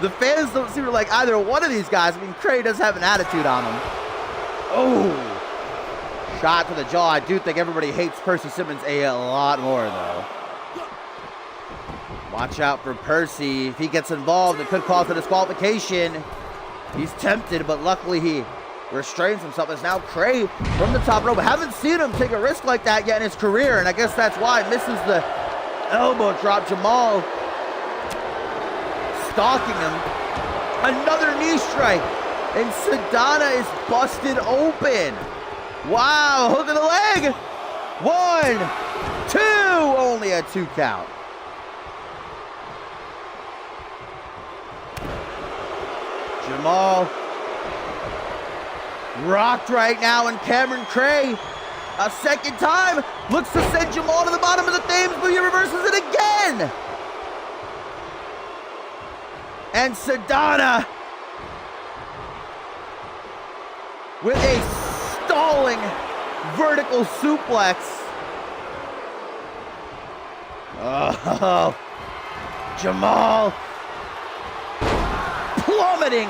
The fans don't seem to like either one of these guys. I mean, Cray does have an attitude on him. Oh, shot to the jaw. I do think everybody hates Percy Simmons a lot more, though. Watch out for Percy. If he gets involved, it could cause a disqualification. He's tempted, but luckily he restrains himself. It's now Cray from the top rope. Haven't seen him take a risk like that yet in his career, and I guess that's why he misses the elbow drop. Jamal stalking him. Another knee strike. And Sedana is busted open. Wow, hook of the leg. 1, 2, only a 2 count. Jamal rocked right now, and Cameron Cray a second time looks to send Jamal to the bottom of the Thames, but he reverses it again. And Sedana with a stalling vertical suplex. Oh, Jamal plummeting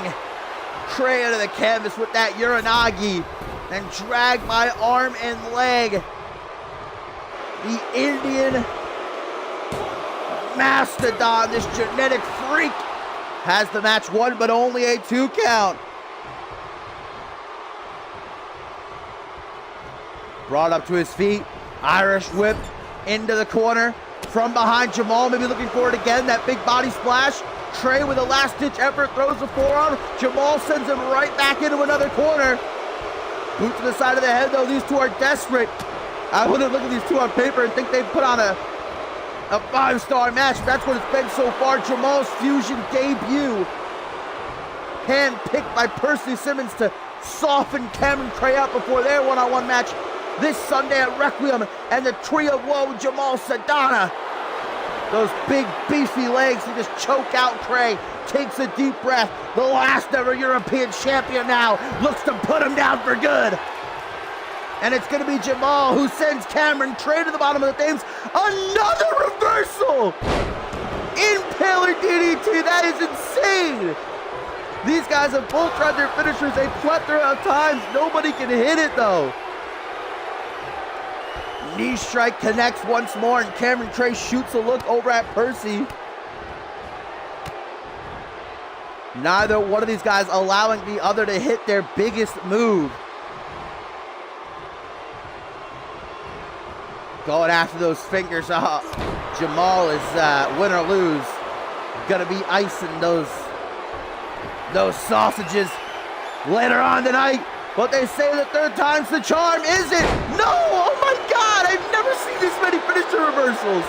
Cray under the canvas with that Uranagi and drag by arm and leg. The Indian mastodon, this genetic freak, has the match won, but only a 2 count. Brought up to his feet, Irish whip into the corner. From behind, Jamal maybe looking for it again, that big body splash. Cray with a last-ditch effort throws the forearm. Jamal sends him right back into another corner. Boot to the side of the head, though. These two are desperate. I wouldn't look at these two on paper and think they'd put on a 5-star match. That's what it's been so far. Jamal's Fusion debut, handpicked by Percy Simmons to soften Cameron Cray up before their one-on-one match this Sunday at Requiem. And the tree of woe, Jamal Sedana. Those big, beefy legs, he just choke out Cray. Takes a deep breath. The last ever European champion now looks to put him down for good. And it's going to be Jamal who sends Cameron Cray to the bottom of the Thames. Another reversal! Impaler DDT, that is insane! These guys have both tried their finishers a plethora of times. Nobody can hit it though. Knee strike connects once more, and Cameron Cray shoots a look over at Percy. Neither one of these guys allowing the other to hit their biggest move. Going after those fingers. Jamal is win or lose gonna be icing those sausages later on tonight. But they say the third time's the charm, is it? No! Oh my God! I've never seen this many finisher reversals.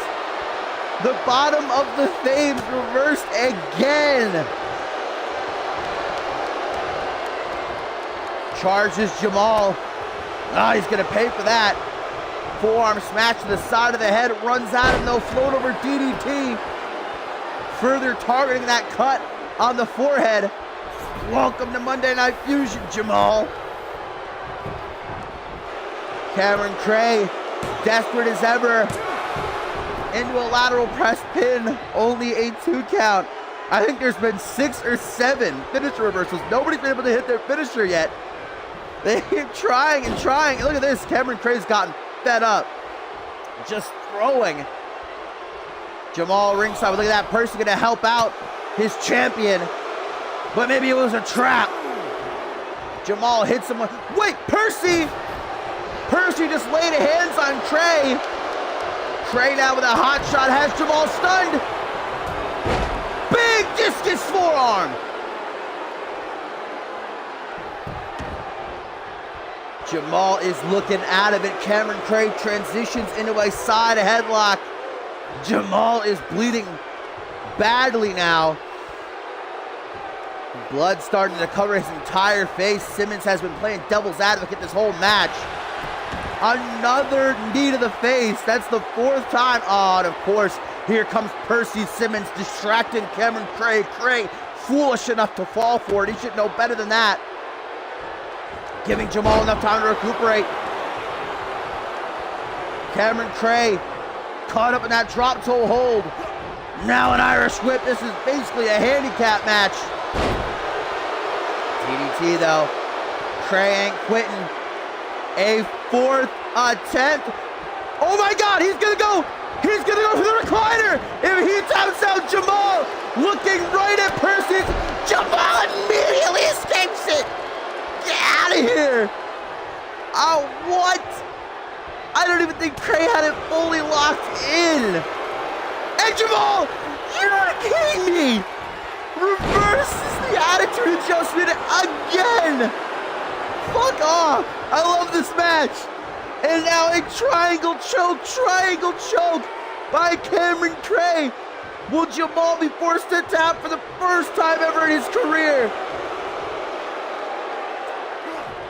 The bottom of the Thames reversed again. Charges Jamal. He's gonna pay for that. Forearm smash to the side of the head, runs out and no float over DDT. Further targeting that cut on the forehead. Welcome to Monday Night Fusion, Jamal. Cameron Cray, desperate as ever, into a lateral press pin, only a 2 count. I think there's been 6 or 7 finisher reversals. Nobody's been able to hit their finisher yet. They keep trying and trying. Look at this, Cameron Cray's gotten fed up. Just throwing. Jamal ringside, look at that person gonna help out his champion. But maybe it was a trap. Jamal hits him. Wait, Percy! Percy just laid hands on Cray. Cray now with a hot shot has Jamal stunned. Big discus forearm. Jamal is looking out of it. Cameron Cray transitions into a side headlock. Jamal is bleeding badly now. Blood starting to cover his entire face. Simmons has been playing devil's advocate this whole match. Another knee to the face. That's the 4th time. Oh, and of course, here comes Percy Simmons distracting Cameron Cray. Cray, foolish enough to fall for it. He should know better than that. Giving Jamal enough time to recuperate. Cameron Cray caught up in that drop toe hold. Now an Irish whip. This is basically a handicap match. DDT though. Cray ain't quitting. A 4th attempt. Oh my God, he's gonna go. He's gonna go for the recliner. If he taps out Jamal, looking right at Percy. Jamal immediately escapes it. Get out of here. Oh, what? I don't even think Cray had it fully locked in. And Jamal, you're not kidding me. Reverses the attitude adjustment again. Fuck off. I love this match. And now a triangle choke by Cameron Cray. Will Jamal be forced to tap for the first time ever in his career?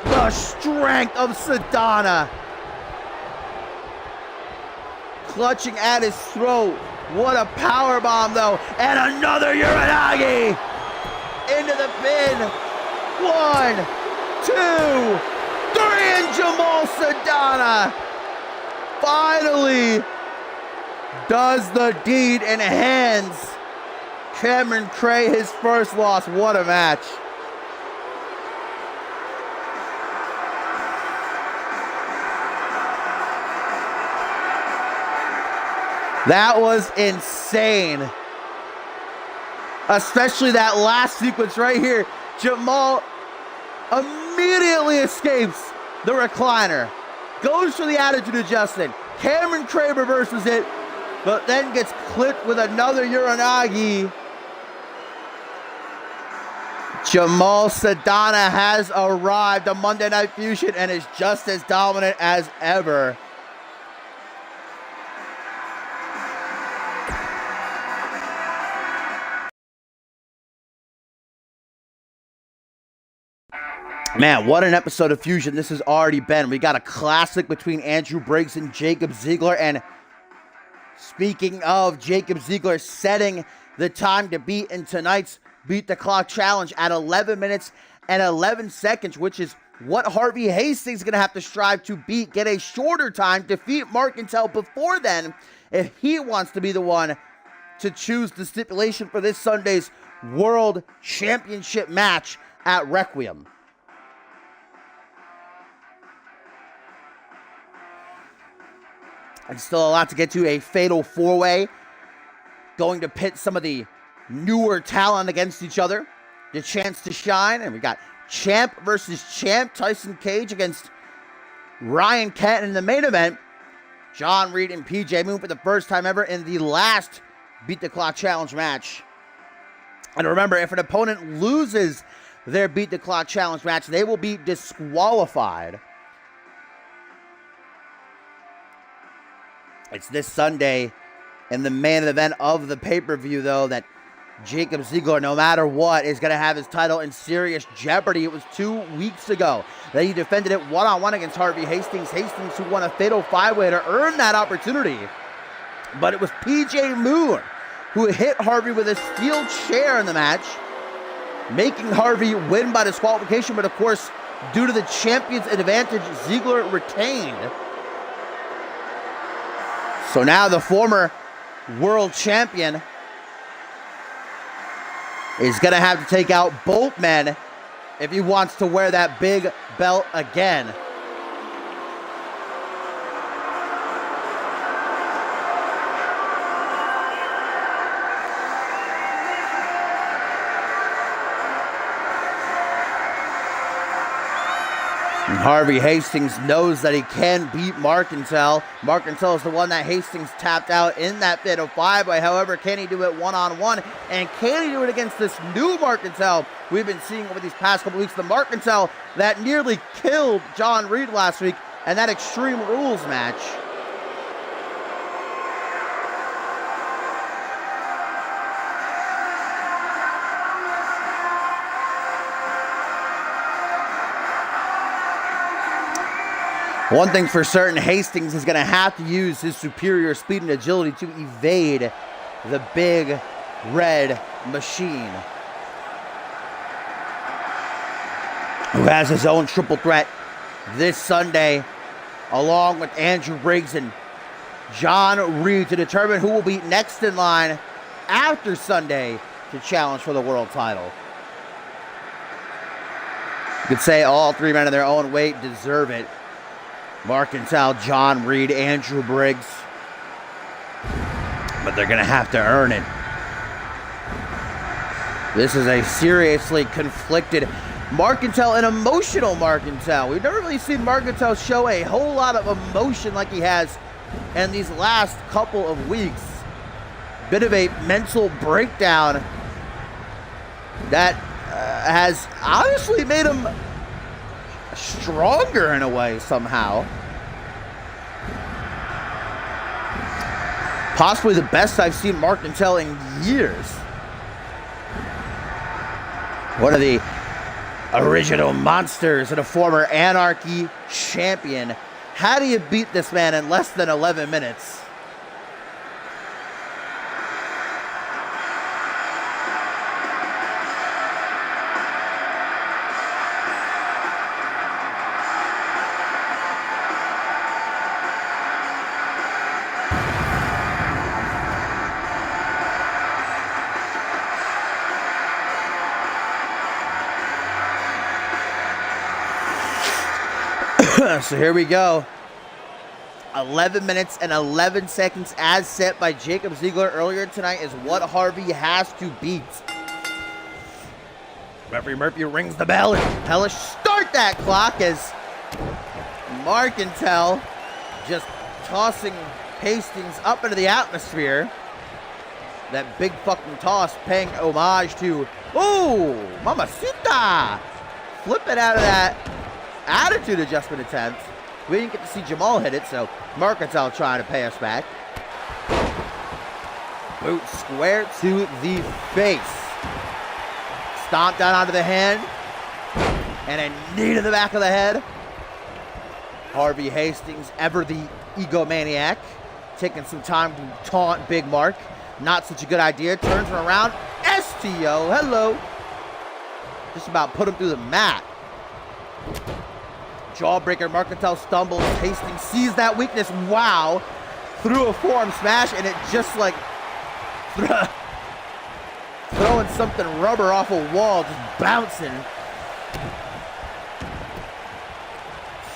The strength of Sedana. Clutching at his throat. What a power bomb though. And another Uranagi. Into the pin. 1, 2, 3, and Jamal Sedana finally does the deed and hands Cameron Cray his first loss. What a match. That was insane. Especially that last sequence right here. Jamal immediately escapes the recliner. Goes for the attitude adjustment. Cameron Cray reverses it, but then gets clipped with another Uranagi. Jamal Sedana has arrived to Monday Night Fusion and is just as dominant as ever. Man, what an episode of Fusion this has already been. We got a classic between Andrew Briggs and Jacob Ziegler. And speaking of Jacob Ziegler, setting the time to beat in tonight's Beat the Clock Challenge at 11 minutes and 11 seconds, which is what Harvey Hastings is going to have to strive to beat. Get a shorter time, defeat Mark Intel before then if he wants to be the one to choose the stipulation for this Sunday's World Championship match at Requiem. And still a lot to get to. A fatal four-way going to pit some of the newer talent against each other. The chance to shine. And we got Champ versus Champ. Tyson Cage against Ryan Kent. In the main event, John Reed and PJ Moon for the first time ever in the last Beat the Clock Challenge match. And remember, if an opponent loses their Beat the Clock Challenge match, they will be disqualified. It's this Sunday in the main event of the pay-per-view, though, that Jacob Ziegler, no matter what, is going to have his title in serious jeopardy. It was 2 weeks ago that he defended it one-on-one against Harvey Hastings. Hastings, who won a fatal five-way to earn that opportunity. But it was PJ Moon who hit Harvey with a steel chair in the match, making Harvey win by disqualification. But, of course, due to the champion's advantage, Ziegler retained. So now the former world champion is going to have to take out both men if he wants to wear that big belt again. And Harvey Hastings knows that he can beat Mark Intel. Mark Intel is the one that Hastings tapped out in that fatal five-way. However, can he do it one-on-one? And can he do it against this new Mark Intel we've been seeing over these past couple weeks? The Mark Intel that nearly killed John Reed last week and that Extreme Rules match. One thing for certain, Hastings is going to have to use his superior speed and agility to evade the big red machine, who has his own triple threat this Sunday, along with Andrew Briggs and John Reed, to determine who will be next in line after Sunday to challenge for the world title. You could say all three men in their own weight deserve it. Mark Intel, John Reed, Andrew Briggs. But they're going to have to earn it. This is a seriously conflicted Mark Intel, an emotional Mark Intel. We've never really seen Mark Intel show a whole lot of emotion like he has in these last couple of weeks. Bit of a mental breakdown that has honestly made him stronger in a way somehow. Possibly the best I've seen Mark Cantel in years. One of the original monsters and a former Anarchy champion. How do you beat this man in less than 11 minutes? So here we go. 11 minutes and 11 seconds as set by Jacob Ziegler earlier tonight is what Harvey has to beat. Referee Murphy rings the bell and Hellish start that clock as Mark Cantel just tossing Hastings up into the atmosphere. That big fucking toss paying homage to, oh, Mamacita. Flip it out of that attitude adjustment attempt. We didn't get to see Jamal hit it, so Mark Cantel trying to pay us back. Boot square to the face. Stomp down onto the hand. And a knee to the back of the head. Harvey Hastings, ever the egomaniac, taking some time to taunt Big Mark. Not such a good idea. Turns him around. STO, hello. Just about put him through the mat. Jawbreaker, Mark Cantel stumbles. Hastings sees that weakness. Wow. Threw a forearm smash, and it just like throwing something rubber off a wall, just bouncing.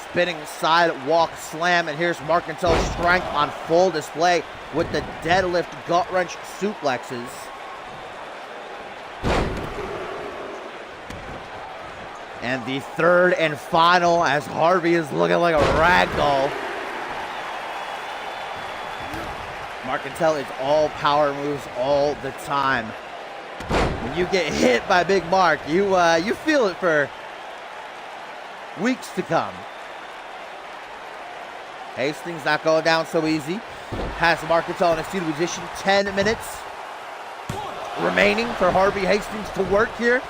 Spinning sidewalk slam, and here's Mark Cantel's strength on full display with the deadlift gut wrench suplexes. And the third and final as Harvey is looking like a rag doll. Mark Cantel is all power moves all the time. When you get hit by Big Mark, you feel it for weeks to come. Hastings not going down so easy. Has Mark Cantel in a seated position. 10 minutes remaining for Harvey Hastings to work here.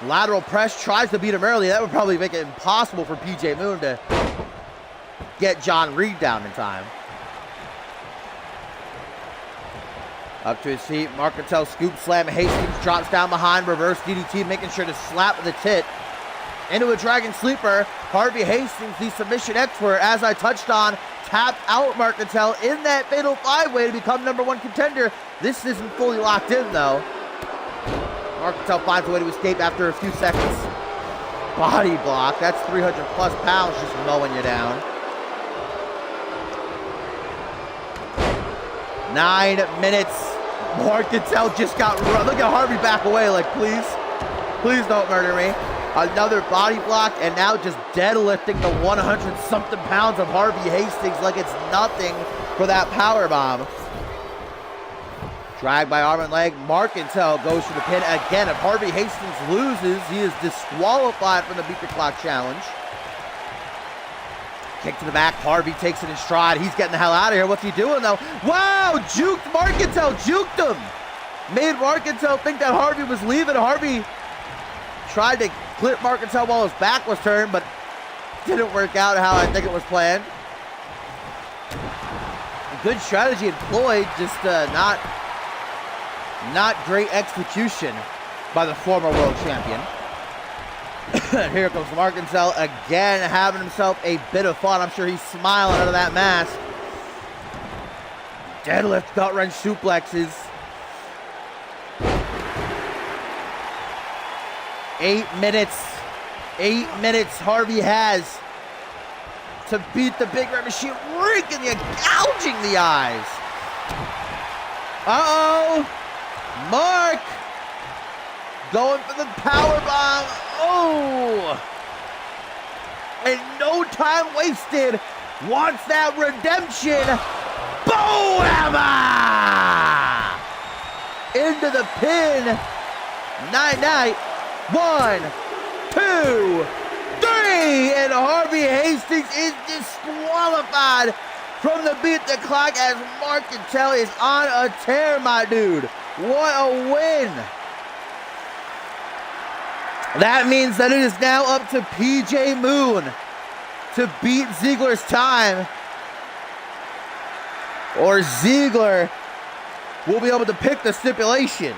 Lateral press, tries to beat him early. That would probably make it impossible for PJ Moon to get John Reed down in time. Up to his feet, Mark Cantel scoop slam. Hastings drops down behind, reverse DDT, making sure to slap the tit. Into a Dragon Sleeper. Harvey Hastings, the submission expert, as I touched on, tapped out Mark Cantel in that fatal five-way to become #1 contender. This isn't fully locked in, though. Mark Cantel finds a way to escape after a few seconds. Body block. That's 300 plus pounds just mowing you down. 9 minutes. Mark Cantel just got run. Look at Harvey back away like, please. Please don't murder me. Another body block, and now just deadlifting the 100-something pounds of Harvey Hastings like it's nothing for that power bomb. Dragged by arm and leg. Mark Cantel goes for the pin again. If Harvey Hastings loses, he is disqualified from the Beat the Clock challenge. Kick to the back. Harvey takes it in stride. He's getting the hell out of here. What's he doing, though? Wow! Juked Mark Cantel. Juked him. Made Mark Cantel think that Harvey was leaving. Harvey tried to clip Mark Cantel while his back was turned, but didn't work out how I think it was planned. Good strategy employed, just not great execution by the former world champion. Here comes Mark Cantel again, having himself a bit of fun. I'm sure he's smiling out of that mask. Deadlift, gut wrench suplexes. 8 minutes. 8 minutes Harvey has to beat the Big Red Machine, raking you, gouging the eyes. Uh-oh. Mark going for the power bomb. Oh. And no time wasted. Wants that redemption. Boom! Into the pin. Night-night. 1, 2, 3, and Harvey Hastings is disqualified from the Beat the Clock as Marcantel is on a tear, my dude. What a win. That means that it is now up to PJ Moon to beat Ziggler's time, or Ziggler will be able to pick the stipulation.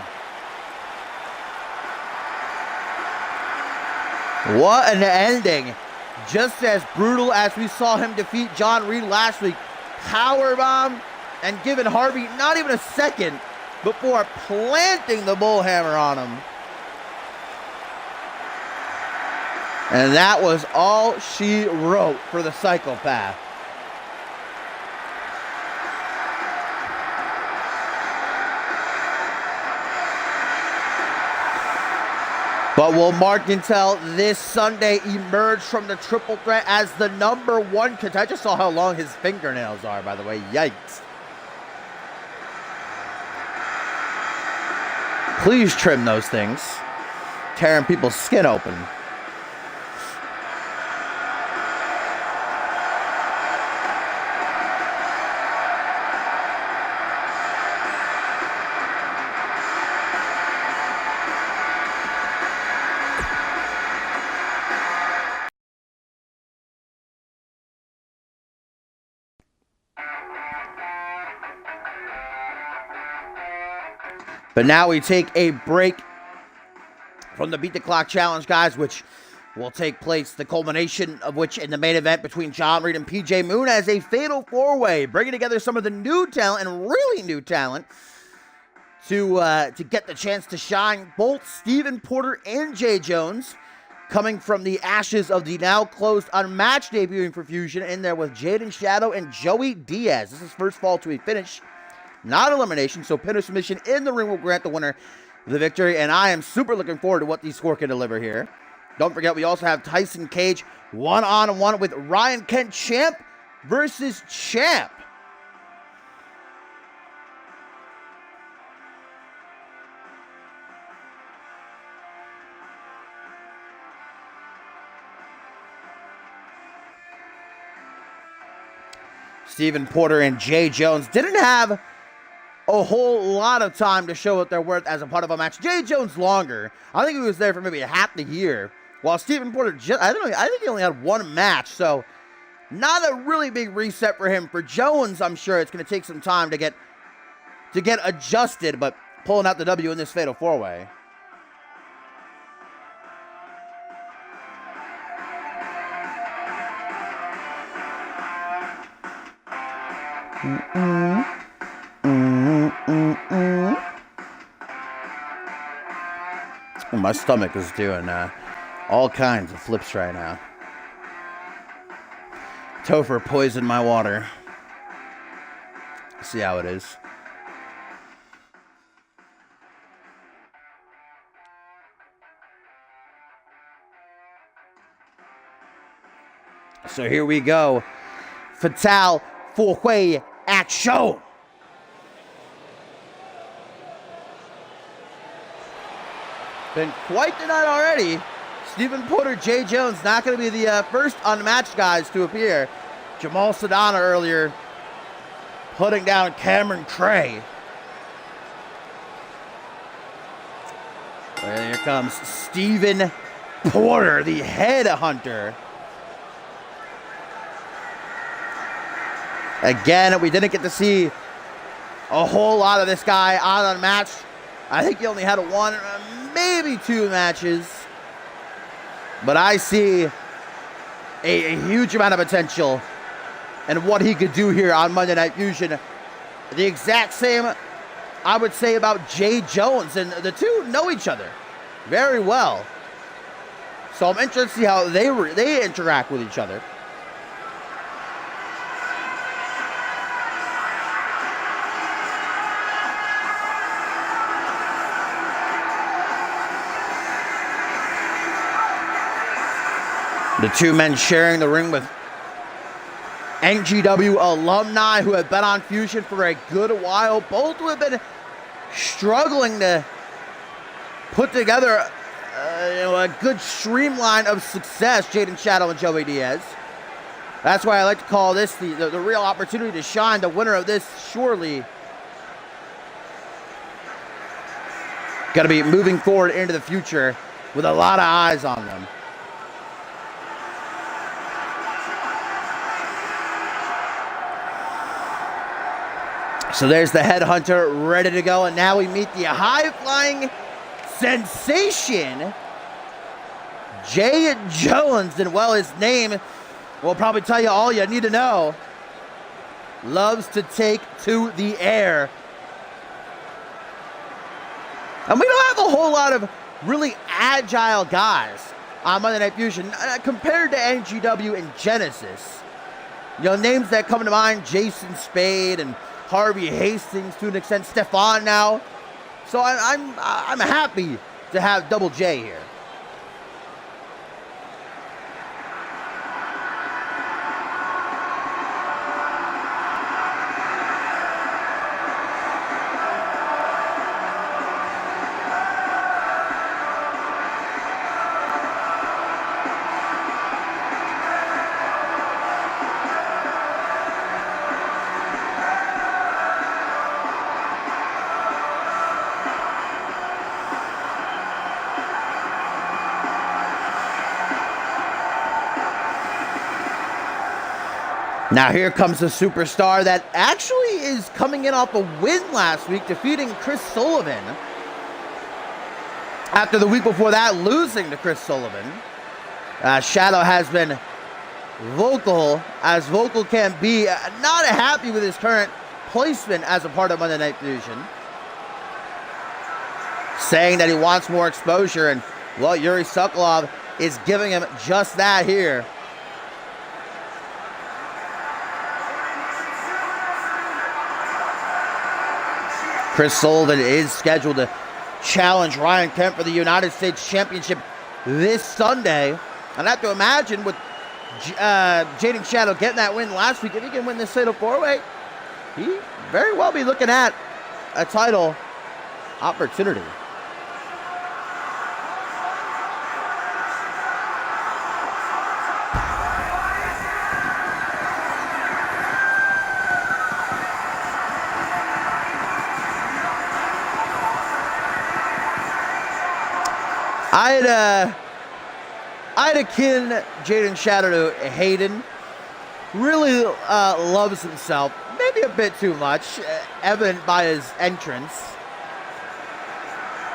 What an ending. Just as brutal as we saw him defeat John Reed last week. Powerbomb and giving Harvey not even a second before planting the bullhammer on him. And that was all she wrote for the psychopath. But will Marcantel this Sunday emerge from the triple threat as the #1 contender? I just saw how long his fingernails are, by the way. Yikes. Please trim those things. Tearing people's skin open. But now we take a break from the Beat the Clock Challenge, guys, which will take place, the culmination of which in the main event between John Reed and PJ Moon as a fatal four-way, bringing together some of the new talent and really new talent to get the chance to shine. Both Stephen Porter and Jay Jones coming from the ashes of the now closed Unmatched debuting for Fusion, in there with Jaden Shadow and Joey Diaz. This is first fall to a finish, not elimination, so pin or submission in the ring will grant the winner the victory, and I am super looking forward to what these four can deliver here. Don't forget, we also have Tyson Cage one-on-one with Ryan Kent, champ versus champ. Stephen Porter and Jay Jones didn't have a whole lot of time to show what they're worth as a part of a match. Jay Jones longer. I think he was there for maybe half the year. While Stephen Porter, I think he only had one match. So not a really big reset for him. For Jones, I'm sure it's going to take some time to get adjusted, but pulling out the W in this fatal four-way. My stomach is doing all kinds of flips right now. Topher poisoned my water. See how it is. So here we go. Fatal four-way action. Been quite the night already. Stephen Porter, Jay Jones, not going to be the first unmatched guys to appear. Jamal Sedana earlier putting down Cameron Cray. And here comes Stephen Porter, the head hunter. Again, we didn't get to see a whole lot of this guy on Unmatched. I think he only had one, maybe two matches. But I see a huge amount of potential and what he could do here on Monday Night Fusion. The exact same, I would say, about Jay Jones. And the two know each other very well. So I'm interested to see how they interact with each other. The two men sharing the ring with NGW alumni who have been on Fusion for a good while. Both who have been struggling to put together a good streamline of success, Jaden Shadow and Joey Diaz. That's why I like to call this the real opportunity to shine. The winner of this surely going to be moving forward into the future with a lot of eyes on them. So there's the headhunter ready to go, and now we meet the high-flying sensation, Jay Jones. And well, his name will probably tell you all you need to know. Loves to take to the air. And we don't have a whole lot of really agile guys on Monday Night Fusion compared to NGW and Genesis. You know, names that come to mind, Jason Spade and Harvey Hastings to an extent, Stefan now. So I'm happy to have Double J here. Now here comes the superstar that actually is coming in off a win last week, defeating Chris Sullivan. After the week before that, losing to Chris Sullivan. Shadow has been vocal can be, not happy with his current placement as a part of Monday Night Fusion. Saying that he wants more exposure, and well, Yuri Sokolov is giving him just that here. Chris Sullivan is scheduled to challenge Ryan Kemp for the United States Championship this Sunday. And I have to imagine with Jaden Shadow getting that win last week, if he can win this Fatal 4-Way, he very well be looking at a title opportunity. I'd akin Jaden Shadow to Hayden. Really loves himself, maybe a bit too much, evident by his entrance.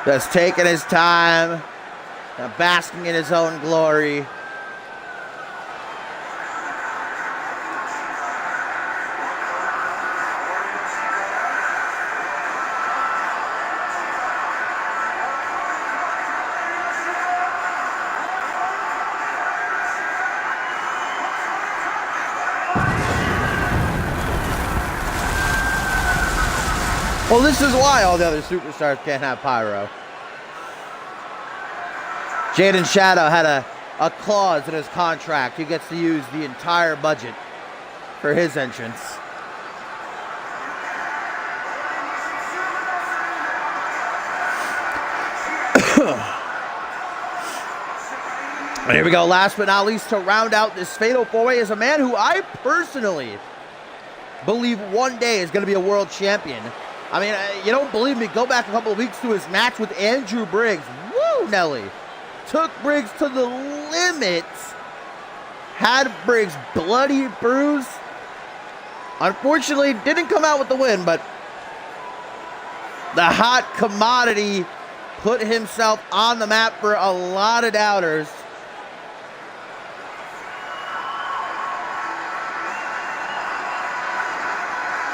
Just taking his time, basking in his own glory. Well, this is why all the other superstars can't have pyro. Jaden Shadow had a clause in his contract. He gets to use the entire budget for his entrance. And here we go. Last but not least, to round out this Fatal 4-Way is a man who I personally believe one day is going to be a world champion. I mean, you don't believe me? Go back a couple of weeks to his match with Andrew Briggs. Woo, Nelly. Took Briggs to the limit. Had Briggs bloody bruised. Unfortunately, didn't come out with the win, but the hot commodity put himself on the map for a lot of doubters.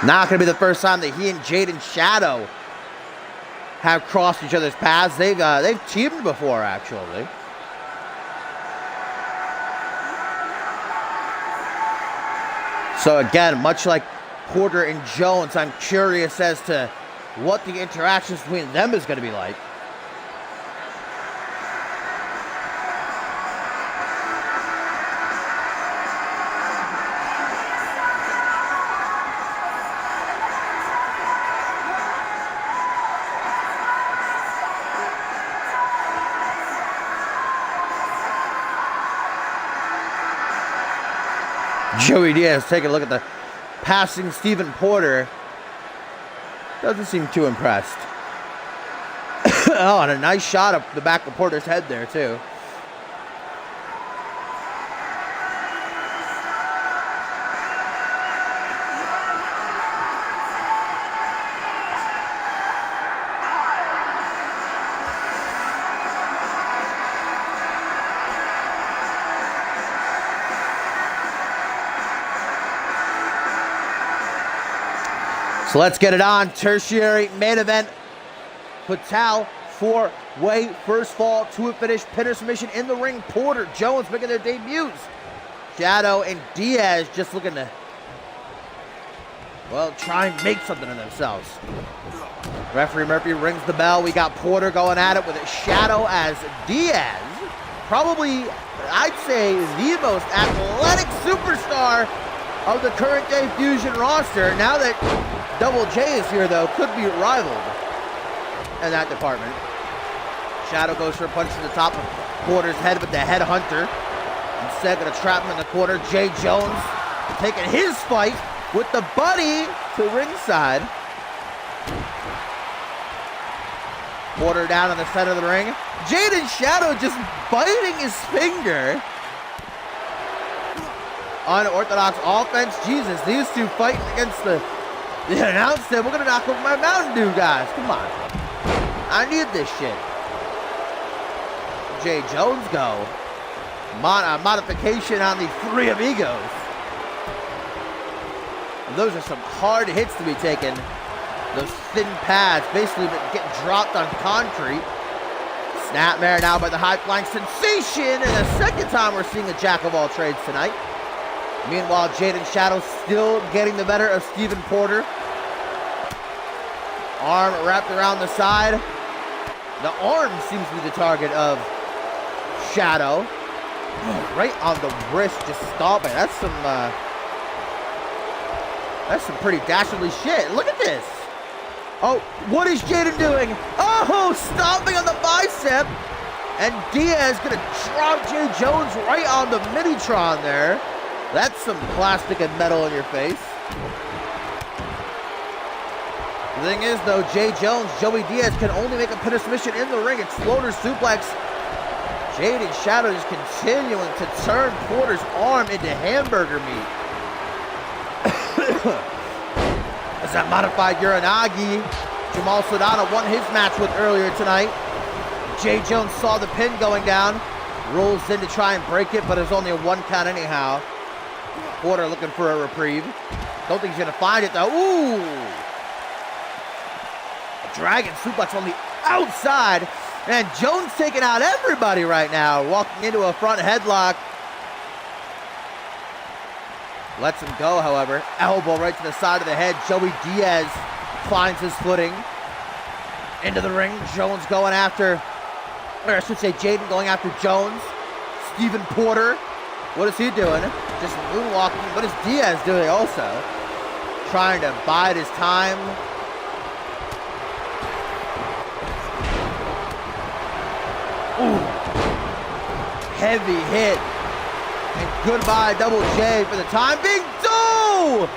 Not going to be the first time that he and Jaden Shadow have crossed each other's paths. They've teamed before, actually. So again, much like Porter and Jones, I'm curious as to what the interactions between them is going to be like. Joey Diaz taking a look at the passing Stephen Porter. Doesn't seem too impressed. Oh, and a nice shot up the back of Porter's head there, too. So let's get it on. Tertiary main event. Patel, four-way first fall to a finish. Pinner submission in the ring. Porter, Jones making their debuts. Shadow and Diaz just looking to, well, try and make something of themselves. Referee Murphy rings the bell. We got Porter going at it with a Shadow as Diaz. Probably, I'd say, the most athletic superstar of the current day Fusion roster. Now that Double J is here, though, could be rivaled in that department. Shadow goes for a punch to the top of Porter's head with the head hunter. Instead, going to trap him in the corner. Jay Jones taking his fight with the buddy to ringside. Porter down on the center of the ring. Jaden Shadow just biting his finger. Unorthodox offense. Jesus, these two fighting against the announcer said, we're going to knock over my Mountain Dew, guys. Come on. I need this shit. Jay Jones go. Modification on the Three Amigos. And those are some hard hits to be taken. Those thin pads basically get dropped on concrete. Snapmare now by the high flying Sensation. And the second time we're seeing a jack of all trades tonight. Meanwhile, Jaden Shadow still getting the better of Stephen Porter. Arm wrapped around the side. The arm seems to be the target of Shadow. Oh, right on the wrist, just stomping. That's some pretty dastardly shit. Look at this. Oh, what is Jaden doing? Oh, stomping on the bicep. And Diaz gonna drop Jay Jones right on the Minitron there. That's some plastic and metal in your face. The thing is, though, Jay Jones, Joey Diaz can only make a pinner submission in the ring. Exploder suplex. Jaden Shadow is continuing to turn Porter's arm into hamburger meat. As that modified Uranagi, Jamal Sodano won his match with earlier tonight. Jay Jones saw the pin going down. Rolls in to try and break it, but there's only a 1 count anyhow. Porter looking for a reprieve. Don't think he's going to find it, though. Ooh! A dragon suplex on the outside. And Jones taking out everybody right now. Walking into a front headlock. Lets him go, however. Elbow right to the side of the head. Joey Diaz finds his footing. Into the ring. Jones going after, or I should say Jaden going after Jones. Stephen Porter. What is he doing? Just moonwalking. What is Diaz doing also? Trying to bide his time. Ooh. Heavy hit. And goodbye, Double J for the time being. Oh!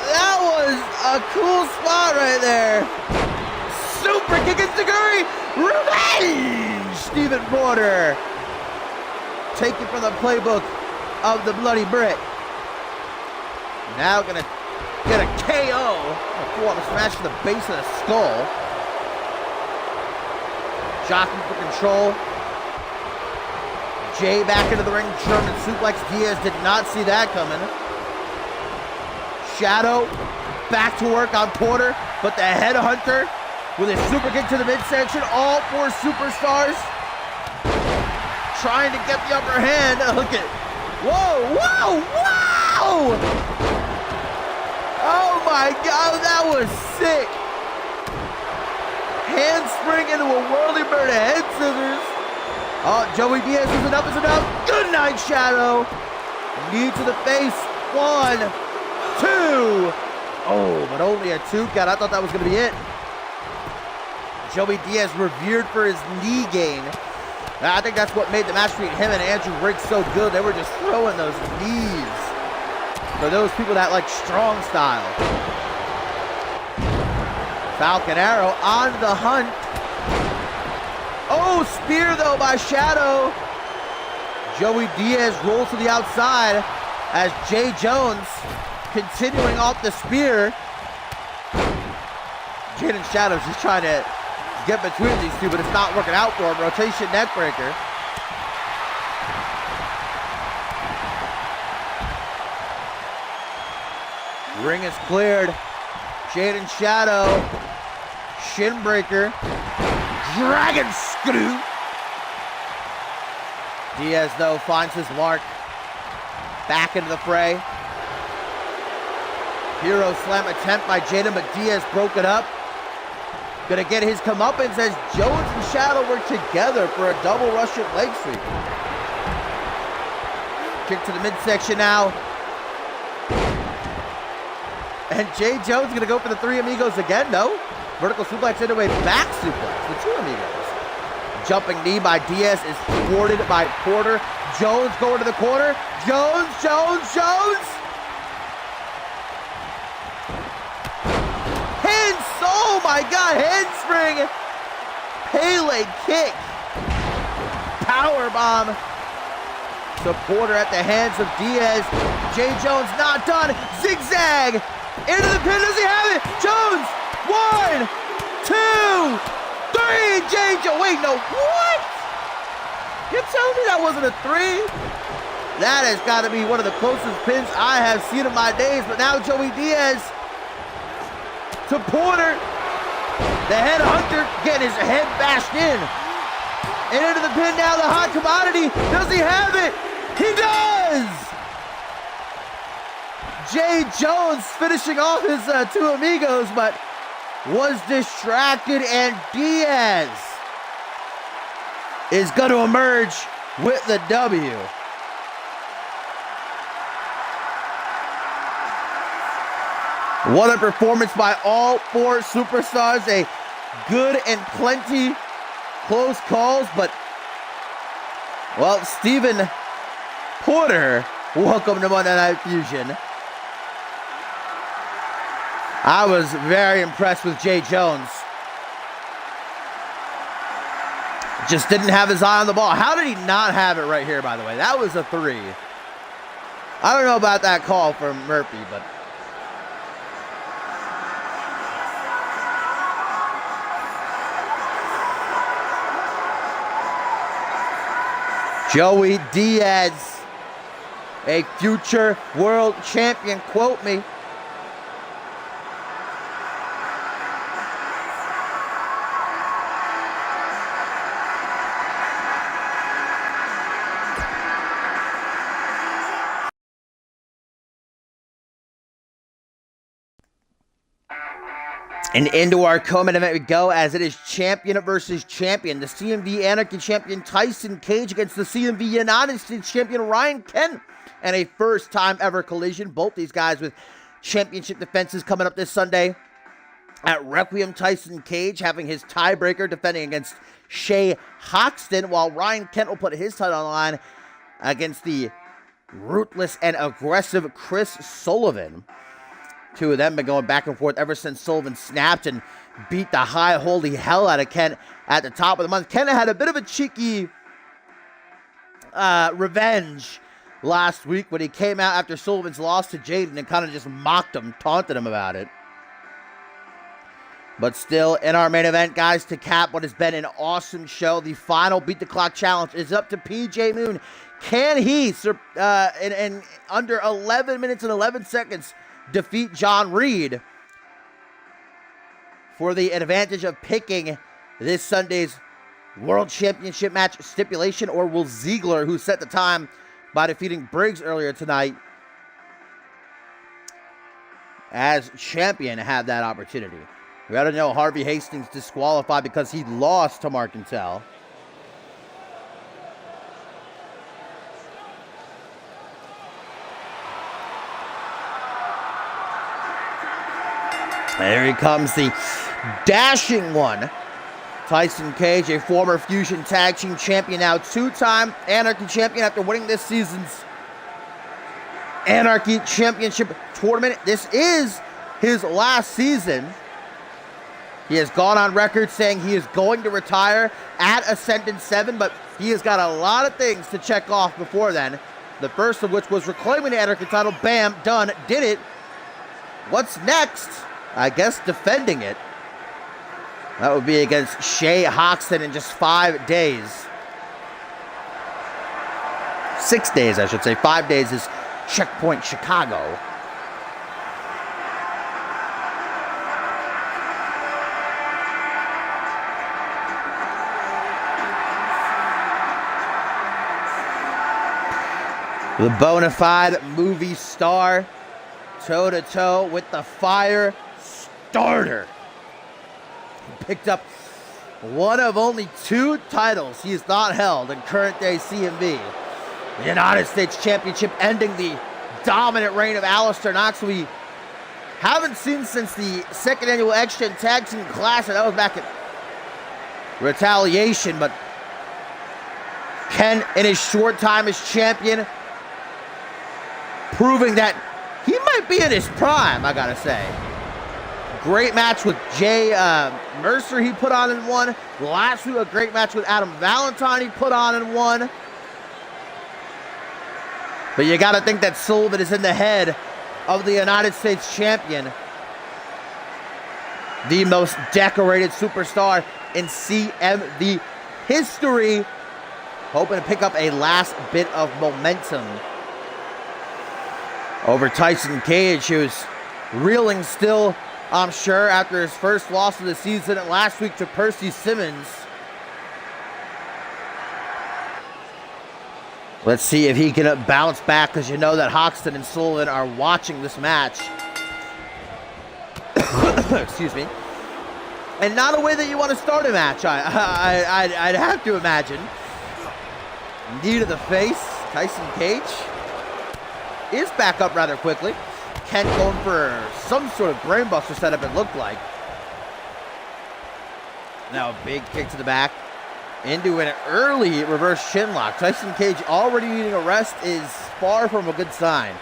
That was a cool spot right there. Super kick Zaguri. Revenge! Stephen Porter. Taken from the playbook of the Bloody Brit. Now gonna get a KO. A full-on smash to the base of the skull. Jockey for control. Jay back into the ring. German suplex. Diaz did not see that coming. Shadow back to work on Porter. But the headhunter with a super kick to the midsection. All four superstars trying to get the upper hand. Look at, whoa, whoa, whoa! Oh my God, that was sick. Handspring into a whirly-bird head scissors. Oh, Joey Diaz is enough, is enough. Good night, Shadow. Knee to the face. 1, 2. Oh, but only a 2 count. I thought that was going to be it. Joey Diaz revered for his knee gain. I think that's what made the match between him and Andrew Riggs so good. They were just throwing those knees for those people that like strong style. Falcon Arrow on the hunt. Oh, spear though by Shadow. Joey Diaz rolls to the outside as Jay Jones continuing off the spear. Jaden Shadow's just trying to get between these two, but it's not working out for him. Rotation neckbreaker. Ring is cleared. Jaden Shadow. Shin breaker. Dragon screw. Diaz, though, finds his mark. Back into the fray. Hero slam attempt by Jaden, but Diaz broke it up. Gonna get his comeuppance as Jones and Shadow were together for a double Russian leg sweep. Kick to the midsection now. And Jay Jones gonna go for the three amigos again, no? Vertical suplex into a back suplex, the two amigos. Jumping knee by Diaz is thwarted by Porter. Jones going to the corner. Jones. Oh my God, handspring. Pele kick. Power bomb. Supporter at the hands of Diaz. Jay Jones not done. Zigzag. Into the pin. Does he have it? Jones. 1, 2, 3. Jay Jones. Wait, no. What? You telling me that wasn't a 3? That has got to be one of the closest pins I have seen in my days. But now Joey Diaz to Porter. The head hunter getting his head bashed in. And into the pin now, the hot commodity. Does he have it? He does! Jay Jones finishing off his two amigos, but was distracted, and Diaz is going to emerge with the W. What a performance by all four superstars. A good and plenty close calls, but, well, Stephen Porter, welcome to Monday Night Fusion. I was very impressed with Jay Jones. Just didn't have his eye on the ball. How did he not have it right here, by the way? That was a 3. I don't know about that call from Murphy, but Joey Diaz, a future world champion, quote me. And into our co-main event we go, as it is champion versus champion. The CMV Anarchy champion Tyson Cage against the CMV United States champion Ryan Kent. And a first-time ever collision. Both these guys with championship defenses coming up this Sunday at Requiem. Tyson Cage having his tiebreaker defending against Shay Hoxton, while Ryan Kent will put his title on the line against the ruthless and aggressive Chris Sullivan. Two of them been going back and forth ever since Sullivan snapped and beat the high holy hell out of Kent at the top of the month. Kent had a bit of a cheeky revenge last week when he came out after Sullivan's loss to Jaden and kind of just mocked him, taunted him about it. But still, in our main event, guys, to cap what has been an awesome show, the final Beat the Clock Challenge is up to PJ Moon. Can he, in under 11 minutes and 11 seconds, defeat John Reed for the advantage of picking this Sunday's World Championship match stipulation, or will Ziegler, who set the time by defeating Briggs earlier tonight, as champion, have that opportunity? We got to know Harvey Hastings disqualified because he lost to Mark Intel. There he comes, the dashing one Tyson Cage, a former Fusion Tag Team Champion, now two-time Anarchy Champion after winning this season's Anarchy Championship Tournament. This is his last season. He has gone on record saying he is going to retire at Ascendant 7, but he has got a lot of things to check off before then. The first of which was reclaiming the Anarchy title. Bam, done, did it. What's next? I guess defending it. That would be against Shay Hoxton in just 5 days. 6 days, I should say. 5 days is Checkpoint Chicago. The bona fide movie star, toe-to-toe with the fire starter. He picked up one of only 2 titles he has not held in current-day CMV. The United States Championship, ending the dominant reign of Alistair Knox, who we haven't seen since the second annual X-Gen Tag Team Classic. That was back at Retaliation, but Ken, in his short time as champion, proving that he might be in his prime, I gotta say. Great match with Jay Mercer he put on and won. Last week, a great match with Adam Valentine he put on and won. But you gotta think that Sullivan is in the head of the United States champion. The most decorated superstar in CMV history. Hoping to pick up a last bit of momentum over Tyson Cage, who's reeling still, I'm sure, after his first loss of the season last week to Percy Simmons. Let's see if he can bounce back, because you know that Hoxton and Sullivan are watching this match. Excuse me. And not a way that you want to start a match, I'd have to imagine. Knee to the face, Tyson Cage is back up rather quickly. Kent going for some sort of brainbuster setup, it looked like. Now a big kick to the back into an early reverse chinlock. Tyson Cage already needing a rest is far from a good sign.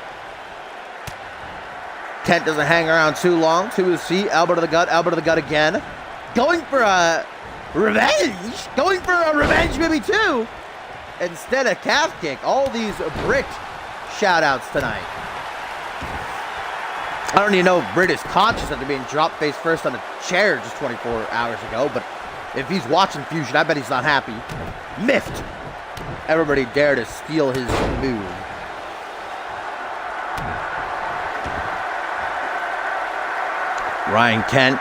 Kent doesn't hang around too long. To his feet, elbow to the gut again. Going for a revenge. Going for a revenge maybe too. Instead a calf kick. All these Brit shout-outs tonight. I don't even know if Britt is conscious after being dropped face first on a chair just 24 hours ago, but if he's watching Fusion, I bet he's not happy. Miffed. Everybody dare to steal his move. Ryan Kent.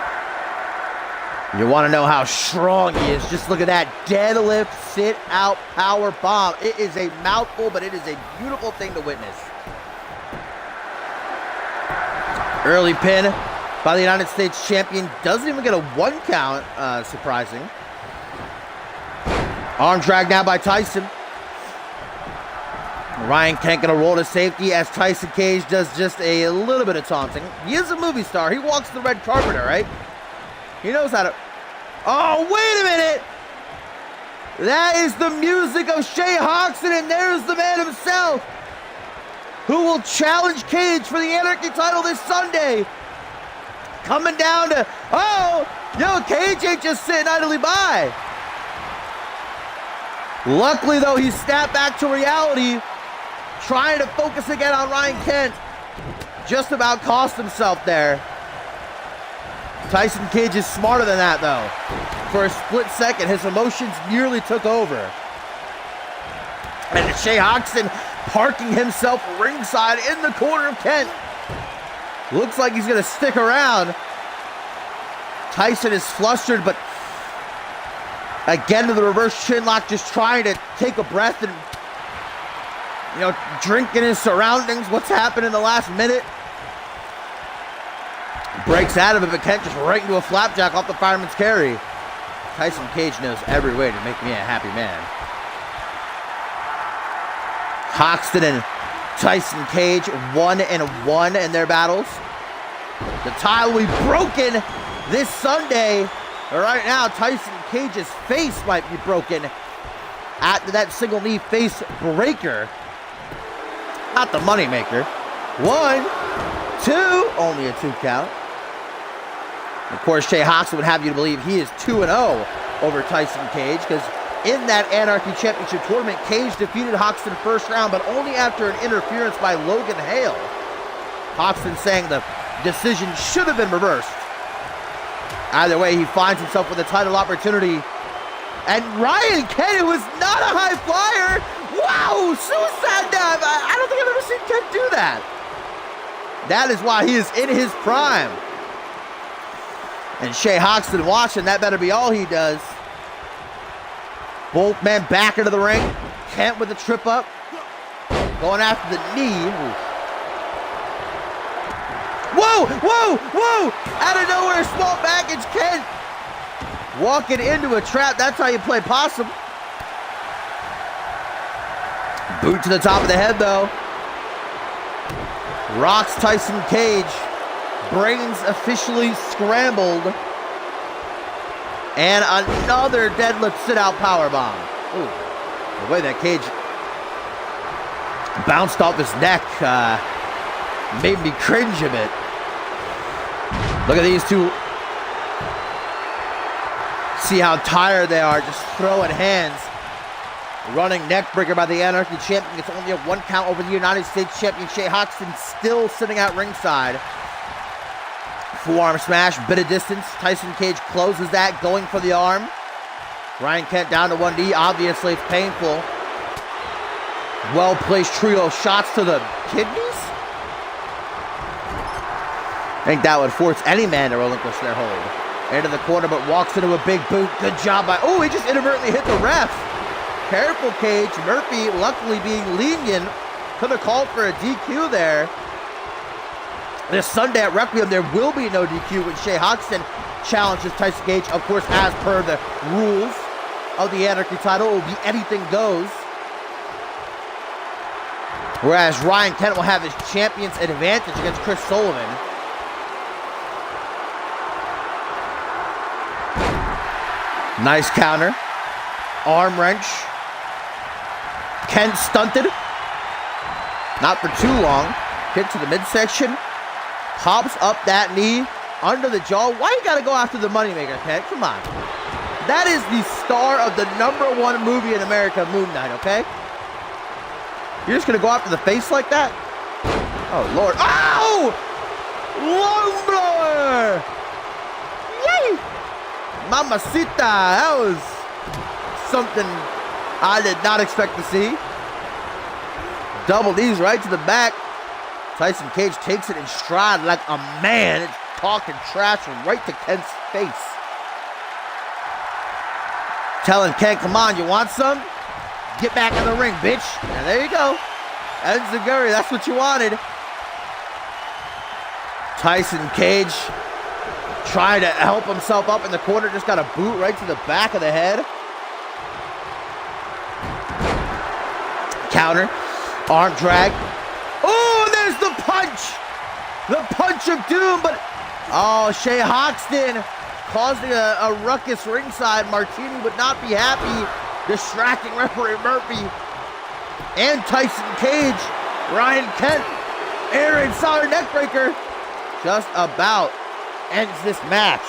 You want to know how strong he is? Just look at that deadlift, sit-out power bomb. It is a mouthful, but it is a beautiful thing to witness. Early pin by the United States champion. Doesn't even get a 1 count, surprising. Arm drag now by Tyson. Ryan Kent gonna roll to safety as Tyson Cage does just a little bit of taunting. He is a movie star. He walks the red carpet, all right? He knows how to... Oh, wait a minute! That is the music of Shay Hoxton, and there's the man himself, who will challenge Cage for the Anarchy title this Sunday. Coming down to... Oh! Yo, Cage ain't just sitting idly by. Luckily, though, he snapped back to reality, trying to focus again on Ryan Kent. Just about cost himself there. Tyson Cage is smarter than that, though. For a split second, his emotions nearly took over. And Shay Hoxton parking himself ringside in the corner of Kent. Looks like he's going to stick around. Tyson is flustered, but again to the reverse chinlock, just trying to take a breath and, you know, drink in his surroundings. What's happened in the last minute? Breaks out of it, but Kent just right into a flapjack off the fireman's carry. Tyson Cage knows every way to make me a happy man. Hoxton and Tyson Cage 1-1 in their battles. The tie will be broken this Sunday. But right now, Tyson Cage's face might be broken after that single knee face breaker. Not the moneymaker. 1, 2, only a 2 count. Of course, Shay Hoxton would have you to believe he is 2-0 over Tyson Cage, because in that Anarchy Championship tournament, Cage defeated Hoxton first round, but only after an interference by Logan Hale. Hoxton saying the decision should have been reversed. Either way, he finds himself with a title opportunity. And Ryan Kent, who is not a high flyer, wow, suicide dive. I don't think I've ever seen Kent do that. That is why he is in his prime. And Shay Hoxton watching, that better be all he does. Both men back into the ring. Kent with a trip up. Going after the knee. Whoa, whoa, whoa! Out of nowhere, small package, Kent. Walking into a trap, that's how you play possum. Boot to the top of the head, though. Rocks Tyson Cage. Brains officially scrambled. And another deadlift sit-out powerbomb. Ooh, the way that Cage bounced off his neck made me cringe a bit. Look at these two. See how tired they are, just throwing hands. Running neck breaker by the Anarchy Champion. It's only a 1 count over the United States Champion. Shay Hoxton still sitting out ringside. Forearm smash, bit of distance. Tyson Cage closes that, going for the arm. Ryan Kent down to 1 knee. Obviously, it's painful. Well-placed trio shots to the kidneys. I think that would force any man to relinquish their hold. Into the corner, but walks into a big boot. Good job by... Oh, he just inadvertently hit the ref. Careful, Cage. Murphy, luckily being lenient, could have called for a DQ there. This Sunday at Requiem, there will be no DQ when Shay Hoxton challenges Tyson Cage. Of course, as per the rules of the Anarchy title, it will be anything goes. Whereas Ryan Kent will have his champion's advantage against Chris Sullivan. Nice counter. Arm wrench. Kent stunted. Not for too long. Hit to the midsection. Pops up that knee under the jaw. Why you gotta go after the moneymaker, Kent? Come on. That is the star of the #1 movie in America, Moon Knight, okay? You're just gonna go after the face like that? Oh, Lord. Oh! Long blower! Yay! Mamacita, that was something I did not expect to see. Double knees right to the back. Tyson Cage takes it in stride like a man. It's talking trash right to Kent's face. Telling Kent, come on, you want some? Get back in the ring, bitch. And there you go. Enziguri, that's what you wanted. Tyson Cage trying to help himself up in the corner. Just got a boot right to the back of the head. Counter. Arm drag. Oh, there's the punch. The punch of doom. But, oh, Shay Hoxton causing a ruckus ringside. Martini would not be happy. Distracting referee Murphy. And Tyson Cage. Ryan Kent. Aaron Solid neckbreaker. Just about ends this match.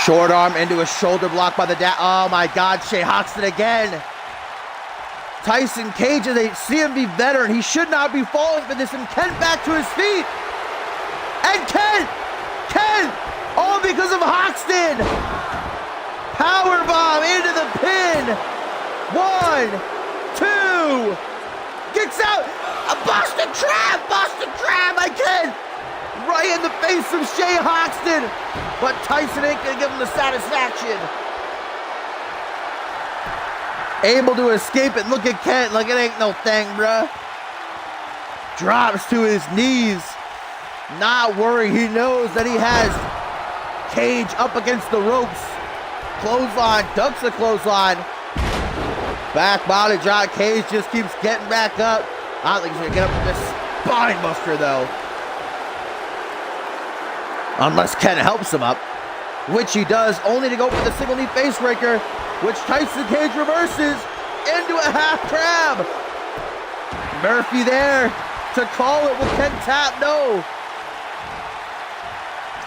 Short arm into a shoulder block by the oh my God, Shay Hoxton again. Tyson Cage is a CMV veteran. He should not be falling for this. And Kent back to his feet. And Kent, all because of Hoxton. Powerbomb into the pin. 1, 2. Kicks out. A Boston Crab by Kent. Right in the face of Shay Hoxton. But Tyson ain't gonna give him the satisfaction. Able to escape it. Look at Kent. Like it ain't no thing, bruh. Drops to his knees. Not worried. He knows that he has Cage up against the ropes. Clothesline. Ducks a clothesline. Back body drop. Cage just keeps getting back up. I don't think he's gonna get up with this spine buster though. Unless Ken helps him up, which he does, only to go for the single knee face breaker, which Tyson Cage reverses into a half crab. Murphy there to call it. Will Ken tap? No.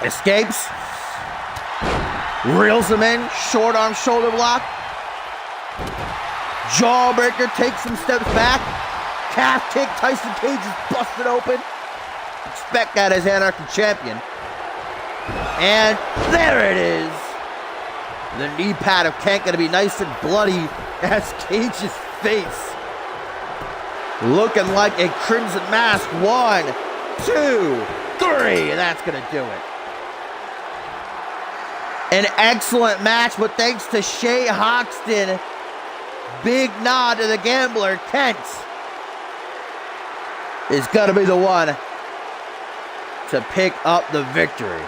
Escapes. Reels him in. Short arm shoulder block. Jawbreaker takes some steps back. Calf kick. Tyson Cage is busted open. Expect that as Anarchy champion. And there it is. The knee pad of Kent going to be nice and bloody as Cage's face looking like a crimson mask. 1, 2, 3. And that's going to do it. An excellent match, but thanks to Shea Hoxton, big nod to the gambler, Kent is going to be the one to pick up the victory.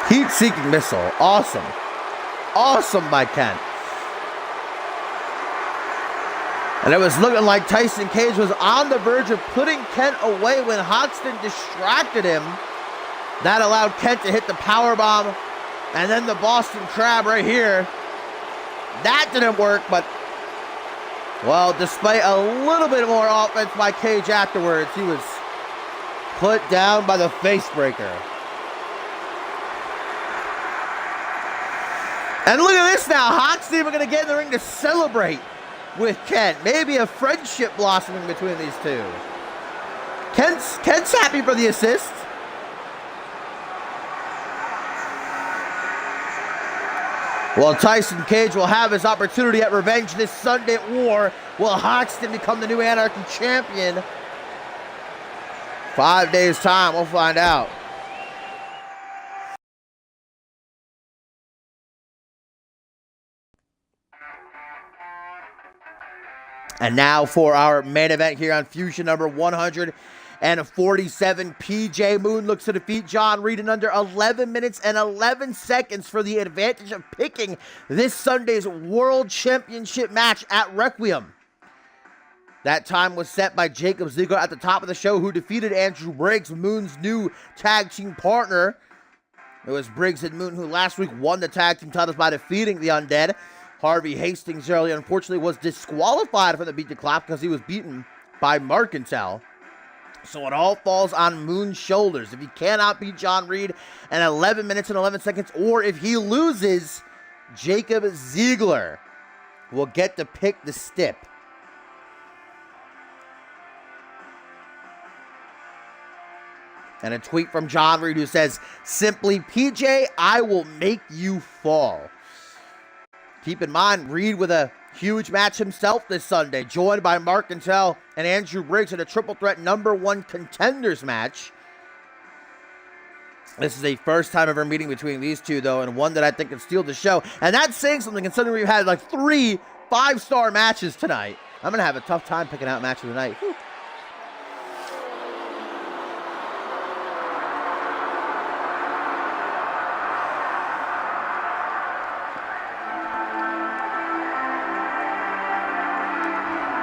Heat-seeking missile. Awesome. Awesome by Kent. And it was looking like Tyson Cage was on the verge of putting Kent away when Hoxton distracted him. That allowed Kent to hit the powerbomb. And then the Boston Crab right here. That didn't work, but, well, despite a little bit more offense by Cage afterwards, he was put down by the face breaker. And look at this now. Hoxton even going to get in the ring to celebrate with Kent. Maybe a friendship blossoming between these two. Kent's happy for the assist. Well, Tyson Cage will have his opportunity at revenge this Sunday at War. Will Hoxton become the new Anarchy champion? 5 days' time, we'll find out. And now for our main event here on Fusion number 147. PJ Moon looks to defeat John Reed in under 11 minutes and 11 seconds for the advantage of picking this Sunday's World Championship match at Requiem. That time was set by Jacob Ziegler at the top of the show, who defeated Andrew Briggs, Moon's new tag team partner. It was Briggs and Moon who last week won the tag team titles by defeating the Undead. Harvey Hastings earlier, unfortunately, was disqualified from the Beat the Clock because he was beaten by Mercantile. So it all falls on Moon's shoulders. If he cannot beat John Reed in 11 minutes and 11 seconds, or if he loses, Jacob Ziegler will get to pick the stip. And a tweet from John Reed who says, simply, PJ, I will make you fall. Keep in mind, Reed with a huge match himself this Sunday, joined by Mark Cantel and Andrew Briggs in a triple threat #1 contenders match. This is a first time ever meeting between these two, though, and one that I think can steal the show. And that's saying something, considering we've had like 3 5-star matches tonight. I'm going to have a tough time picking out match of the night. Whew.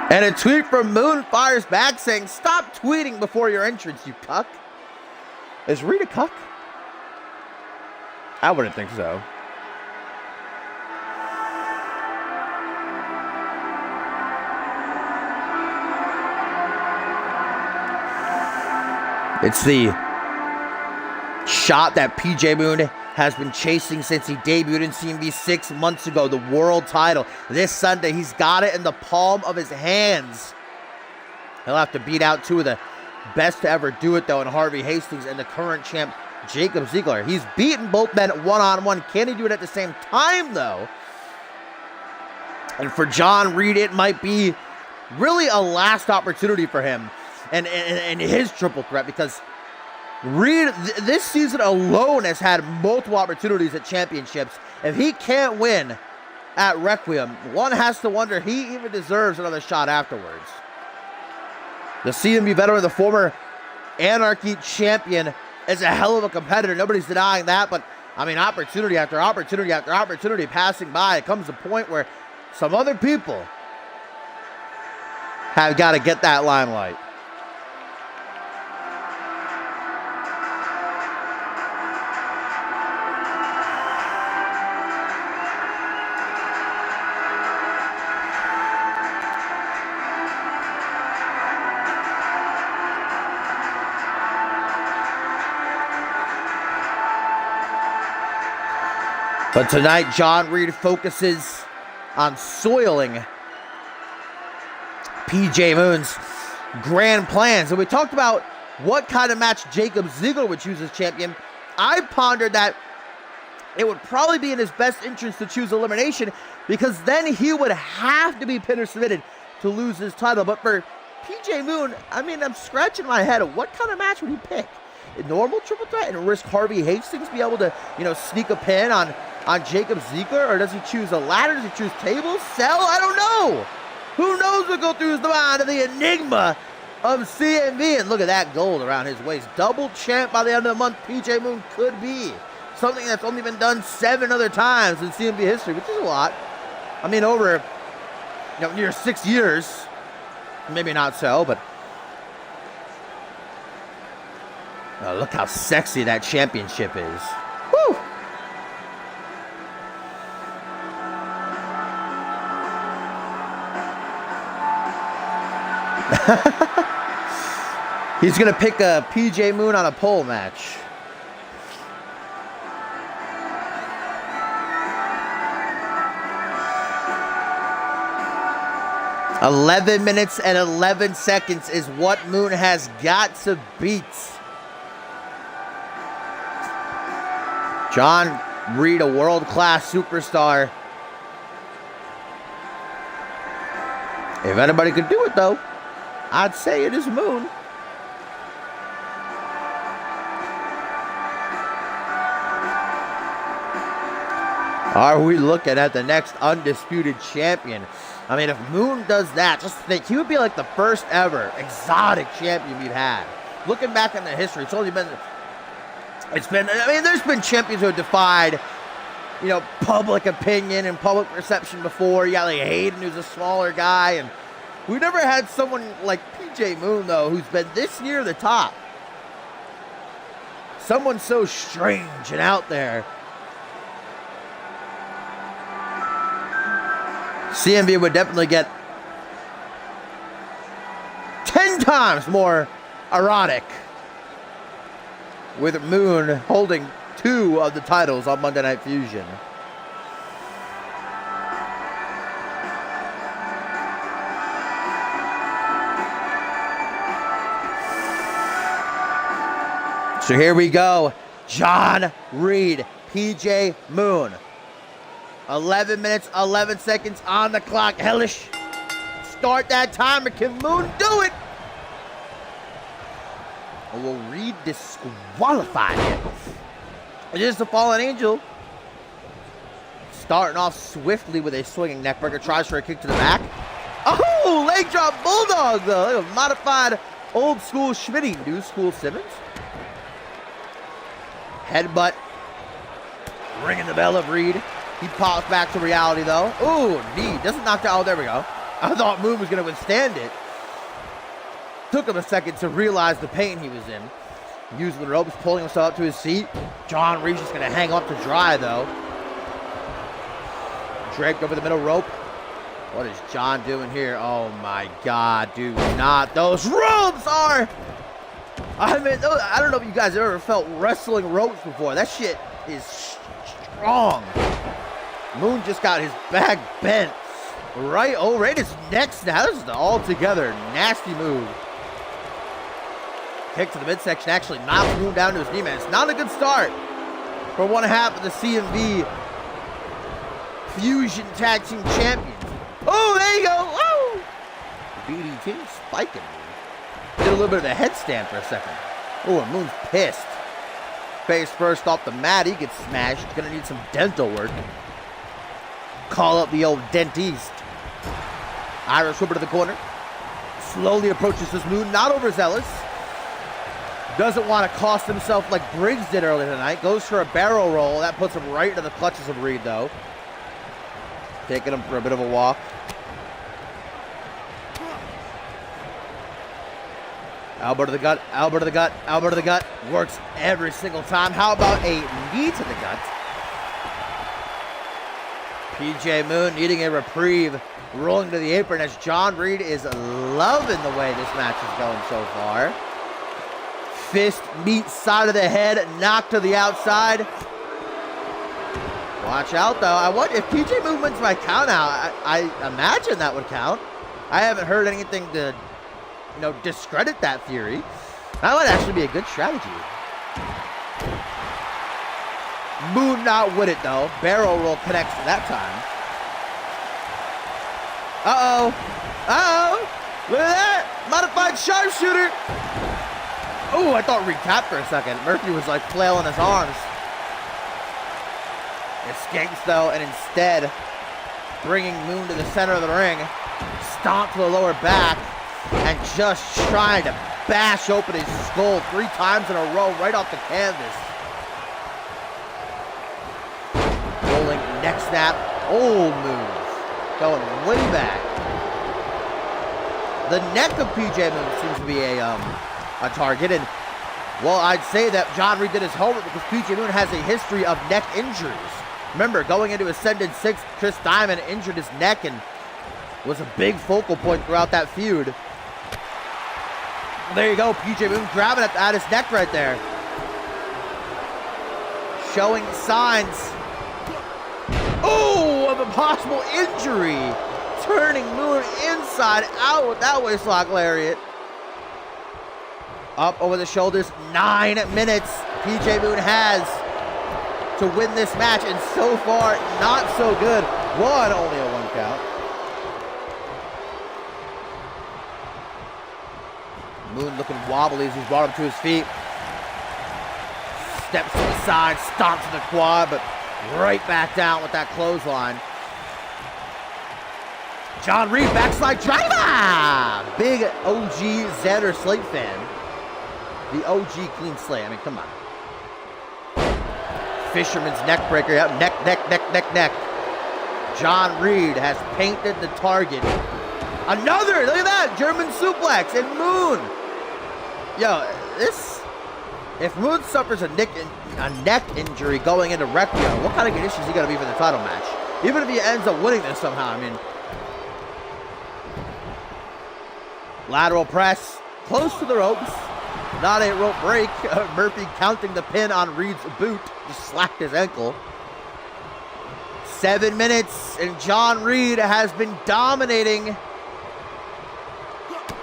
And a tweet from Moon fires back saying, stop tweeting before your entrance, you cuck. Is Reed a cuck? I wouldn't think so. It's the shot that PJ Moon has been chasing since he debuted in CMV 6 months ago, the world title. This Sunday, he's got it in the palm of his hands. He'll have to beat out 2 of the best to ever do it, though, in Harvey Hastings and the current champ, Jacob Ziegler. He's beaten both men one-on-one. Can he do it at the same time, though? And for John Reed, it might be really a last opportunity for him and his triple threat, because Reed, this season alone, has had multiple opportunities at championships. If he can't win at Requiem, one has to wonder if he even deserves another shot afterwards. The CMV veteran, the former Anarchy champion, is a hell of a competitor. Nobody's denying that, but I mean, opportunity after opportunity after opportunity passing by. It comes a point where some other people have got to get that limelight. But tonight, John Reed focuses on soiling PJ Moon's grand plans. And we talked about what kind of match Jacob Ziegler would choose as champion. I pondered that it would probably be in his best interest to choose elimination, because then he would have to be pinned or submitted to lose his title. But for PJ Moon, I mean, I'm scratching my head of what kind of match would he pick? A normal triple threat and risk Harvey Hastings be able to, sneak a pin on Jacob Ziegler? Or does he choose a ladder? Does he choose tables? Cell? I don't know. Who knows what go through the mind of the enigma of CMV? And look at that gold around his waist. Double champ by the end of the month. PJ Moon could be something that's only been done 7 other times in CMV history, which is a lot. I mean, over near 6 years. Maybe not so, but look how sexy that championship is. Woo! He's going to pick a PJ Moon on a pole match. $11 minutes and 11 seconds is what Moon has got to beat. John Reed, a world-class superstar. If anybody could do it, though, I'd say it is Moon. Are we looking at the next undisputed champion? I mean, if Moon does that, just think, he would be like the first ever exotic champion we've had. Looking back in the history, there's been champions who have defied, public opinion and public perception before. You got like Hayden, who's a smaller guy, and we never had someone like PJ Moon, though, who's been this near the top. Someone so strange and out there. CMV would definitely get 10 times more erotic with Moon holding 2 of the titles on Monday Night Fusion. So here we go. John Reed, PJ Moon. 11 minutes, 11 seconds on the clock. Hellish. Start that timer. Can Moon do it? Or will Reed disqualify him? It is the Fallen Angel. Starting off swiftly with a swinging neckbreaker. Tries for a kick to the back. Oh, leg drop bulldog, though. A modified old school Schmitty. New school Simmons. Headbutt. Ringing the bell of Reed. He pops back to reality, though. Ooh, knee. Doesn't knock out. Oh, there we go. I thought Moon was going to withstand it. Took him a second to realize the pain he was in. Using the ropes, pulling himself up to his seat. John Reed's just going to hang up to dry, though. Draped over the middle rope. What is John doing here? Oh, my God. Do not. Those ropes are... I mean, I don't know if you guys ever felt wrestling ropes before. That shit is strong. Moon just got his back bent right his neck snap. This is an altogether nasty move. Kick to the midsection actually knocks Moon down to his knee, man. It's not a good start for one half of the CMV Fusion Tag Team Champions. Oh, there you go. Woo! BDT spiking. Did a little bit of a headstand for a second. Oh, and Moon's pissed. Face first off the mat. He gets smashed. He's going to need some dental work. Call up the old dentist. Irish whipper to the corner. Slowly approaches this Moon. Not overzealous. Doesn't want to cost himself like Briggs did earlier tonight. Goes for a barrel roll. That puts him right into the clutches of Reed, though. Taking him for a bit of a walk. Elbow to the gut, elbow to the gut, elbow to the gut. Works every single time. How about a knee to the gut? PJ Moon needing a reprieve. Rolling to the apron as John Reed is loving the way this match is going so far. Fist meets side of the head, knocked to the outside. Watch out, though. I wonder if PJ Moon wins by count out. I imagine that would count. I haven't heard anything to, discredit that theory. That would actually be a good strategy. Moon not with it, though. Barrel roll connects that time. Uh-oh. Uh-oh. Look at that. Modified sharpshooter. Oh, I thought Reed tapped for a second. Murphy was like flailing his arms. Escapes, though, and instead bringing Moon to the center of the ring. Stomp to the lower back and just trying to bash open his skull 3 times in a row right off the canvas. Rolling neck snap. Old move. Going way back. The neck of PJ Moon seems to be a target, and well, I'd say that John Reed did his homework because PJ Moon has a history of neck injuries. Remember, going into Ascendant 6, Chris Diamond injured his neck and was a big focal point throughout that feud. There you go, PJ Moon grabbing at his neck right there. Showing signs, of a possible injury. Turning Moon inside out with that waistlock lariat. Up over the shoulders, 9 minutes PJ Moon has to win this match, and so far, not so good. Only a 1 count. Moon looking wobbly as he's brought him to his feet. Steps to the side, stomps to the quad, but right back down with that clothesline. John Reed, backslide driver! Big OG Xander Slate fan. The OG clean slate. I mean, come on. Fisherman's neck breaker. Yep, neck. John Reed has painted the target. Another, look at that, German suplex, and Moon. Yo, if Moon suffers a neck injury going into Requiem, what kind of condition is he going to be for the title match? Even if he ends up winning this somehow, I mean. Lateral press, close to the ropes. Not a rope break. Murphy counting the pin on Reed's boot. Just slapped his ankle. 7 minutes, and John Reed has been dominating.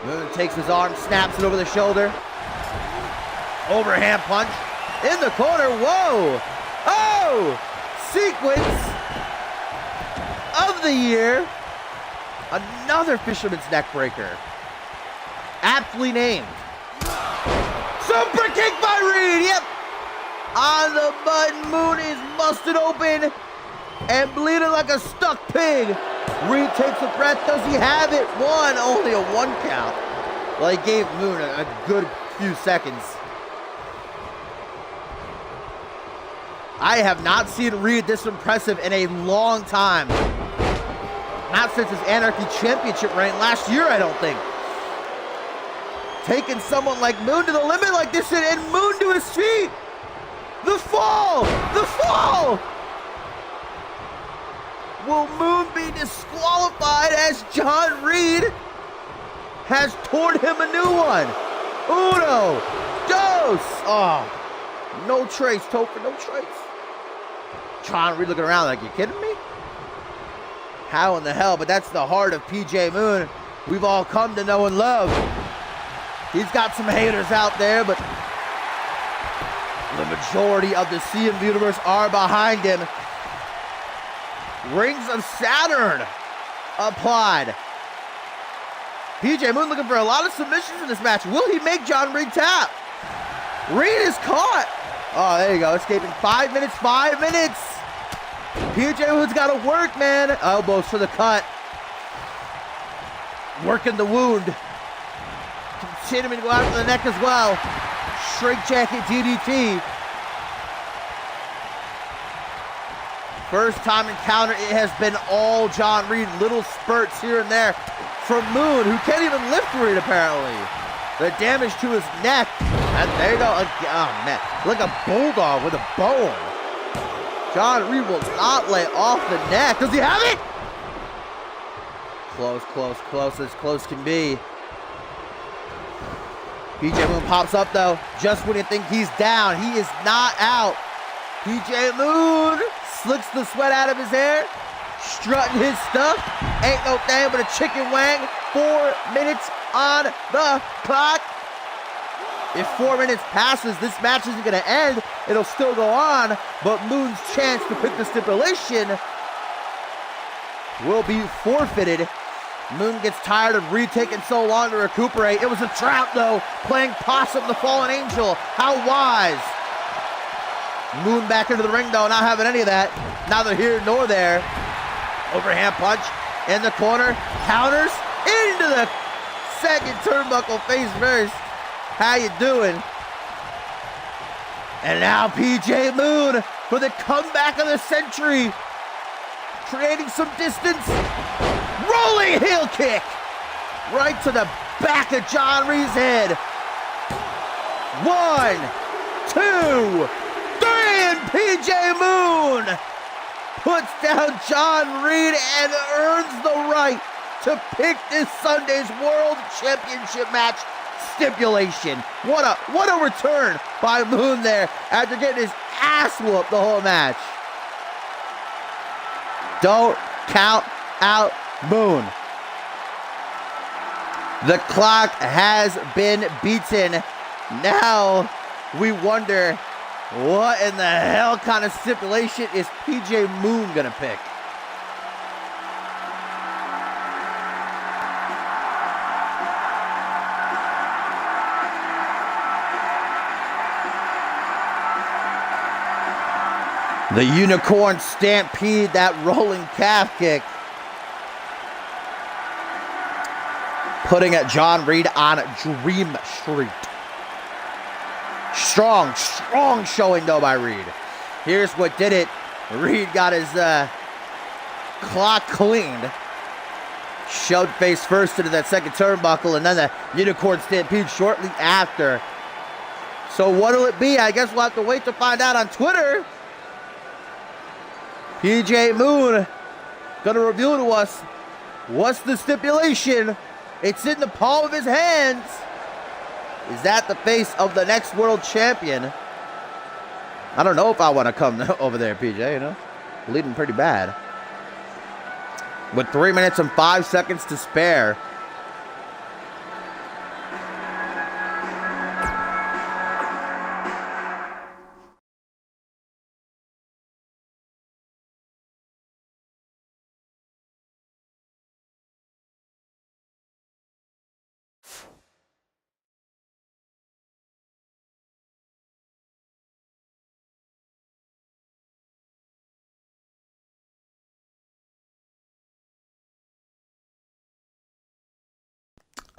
Moon takes his arm, snaps it over the shoulder. Overhand punch in the corner. Whoa! Oh! Sequence of the year. Another Fisherman's neck breaker. Aptly named. Super kick by Reed. Yep. On the button. Moon is busted open and bleeding like a stuck pig. Reed takes a breath. Does he have it? Only a 1 count. Well, he gave Moon a good few seconds. I have not seen Reed this impressive in a long time. Not since his Anarchy Championship reign last year, I don't think. Taking someone like Moon to the limit like this, and Moon to his feet. The fall! The fall! Will Moon be disqualified as John Reed has torn him a new one? Uno, dos. Oh, no trace, Topher, no trace. John Reed looking around like, you kidding me? How in the hell? But that's the heart of PJ Moon. We've all come to know and love. He's got some haters out there, but the majority of the CMV universe are behind him. Rings of Saturn applied. PJ Moon looking for a lot of submissions in this match. Will he make John Reed tap? Reed is caught. Oh, there you go. Escaping 5 minutes, 5 minutes. PJ Moon's got to work, man. Elbows for the cut. Working the wound. Continuing to go after the neck as well. straight jacket DDT. First time encounter, it has been all John Reed. Little spurts here and there from Moon, who can't even lift Reed apparently. The damage to his neck. And there you go. Oh man, like a bulldog with a bone. John Reed will not lay off the neck. Does he have it? Close, close, close, as close can be. PJ Moon pops up though, just when you think he's down. He is not out. PJ Moon slicks the sweat out of his hair, strutting his stuff. Ain't no thing but a chicken wang. 4 minutes on the clock. If 4 minutes passes, this match isn't going to end. It'll still go on, but Moon's chance to pick the stipulation will be forfeited. Moon gets tired of Reed taking so long to recuperate. It was a trap, though, playing possum, the fallen angel. How wise. Moon back into the ring, though, not having any of that. Neither here nor there. Overhand punch in the corner. Counters into the second turnbuckle face first. How you doing? And now PJ Moon for the comeback of the century. Creating some distance. Rolling heel kick. Right to the back of John Reed's head. 1, 2, 3, and PJ Moon puts down John Reed and earns the right to pick this Sunday's World Championship match stipulation. What a return by Moon there after getting his ass whooped the whole match. Don't count out Moon. The clock has been beaten. Now we wonder, what in the hell kind of stipulation is PJ Moon gonna pick? The unicorn stampede, that rolling calf kick. Putting John Reed on Dream Street. Strong showing though by Reed. Here's what did it. Reed got his clock cleaned. Shoved face first into that second turnbuckle, and then the unicorn stampede shortly after. So what'll it be? I guess we'll have to wait to find out on Twitter. PJ Moon gonna reveal to us what's the stipulation. It's in the palm of his hands. Is that the face of the next world champion? I don't know if I want to come over there, PJ, you know? Bleeding pretty bad. With 3 minutes and 5 seconds to spare.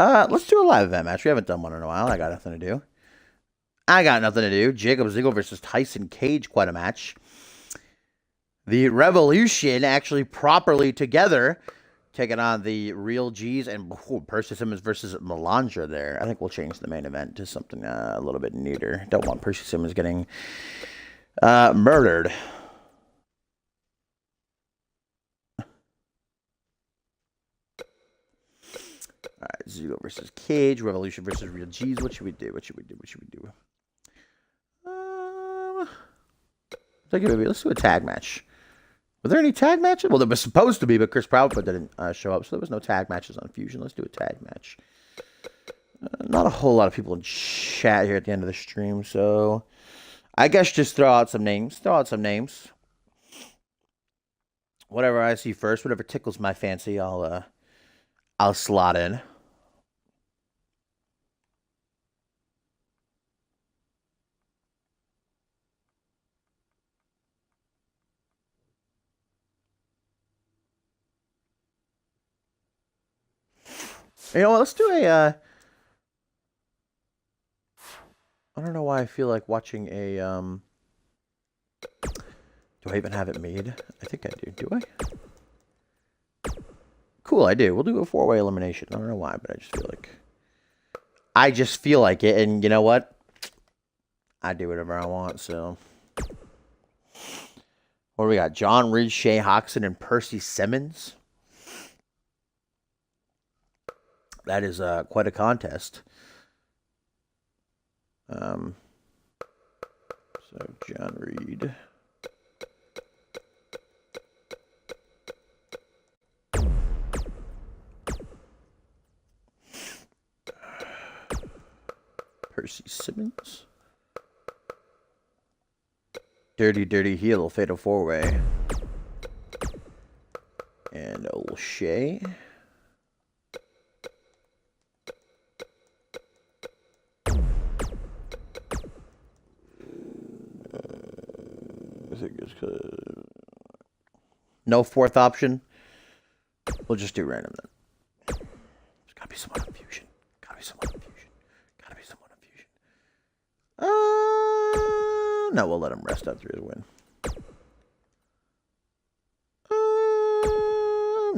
Let's do a live event match. We haven't done one in a while. I got nothing to do. Jacob Ziegler versus Tyson Cage, quite a match. The Revolution actually properly together, taking on the Real G's and Percy Simmons versus Melandra there. I think we'll change the main event to something a little bit neater. Don't want Percy Simmons getting murdered. All right, Ziggler versus Cage, Revolution versus Real G's. What should we do? Let's do a tag match. Were there any tag matches? Well, there was supposed to be, but Chris Proudfoot didn't show up, so there was no tag matches on Fusion. Let's do a tag match. Not a whole lot of people in chat here at the end of the stream, so I guess just throw out some names. Whatever I see first, whatever tickles my fancy, I'll slot in. You know what? Let's do a. I don't know why I feel like watching a, do I even have it made? I think I do. Do I? Cool, I do. We'll do a 4-way elimination. I don't know why, but I just feel like it. And you know what? I do whatever I want, so. What do we got? John Reed, Shea Hoxton, and Percy Simmons. That is quite a contest. So, John Reed. Percy Simmons. Dirty, dirty heel, fatal 4-way. And O'Shea. I think it's no fourth option. We'll just do random then. There's gotta be someone on fusion. Gotta be someone on fusion. Gotta be someone on fusion. No, we'll let him rest after his win.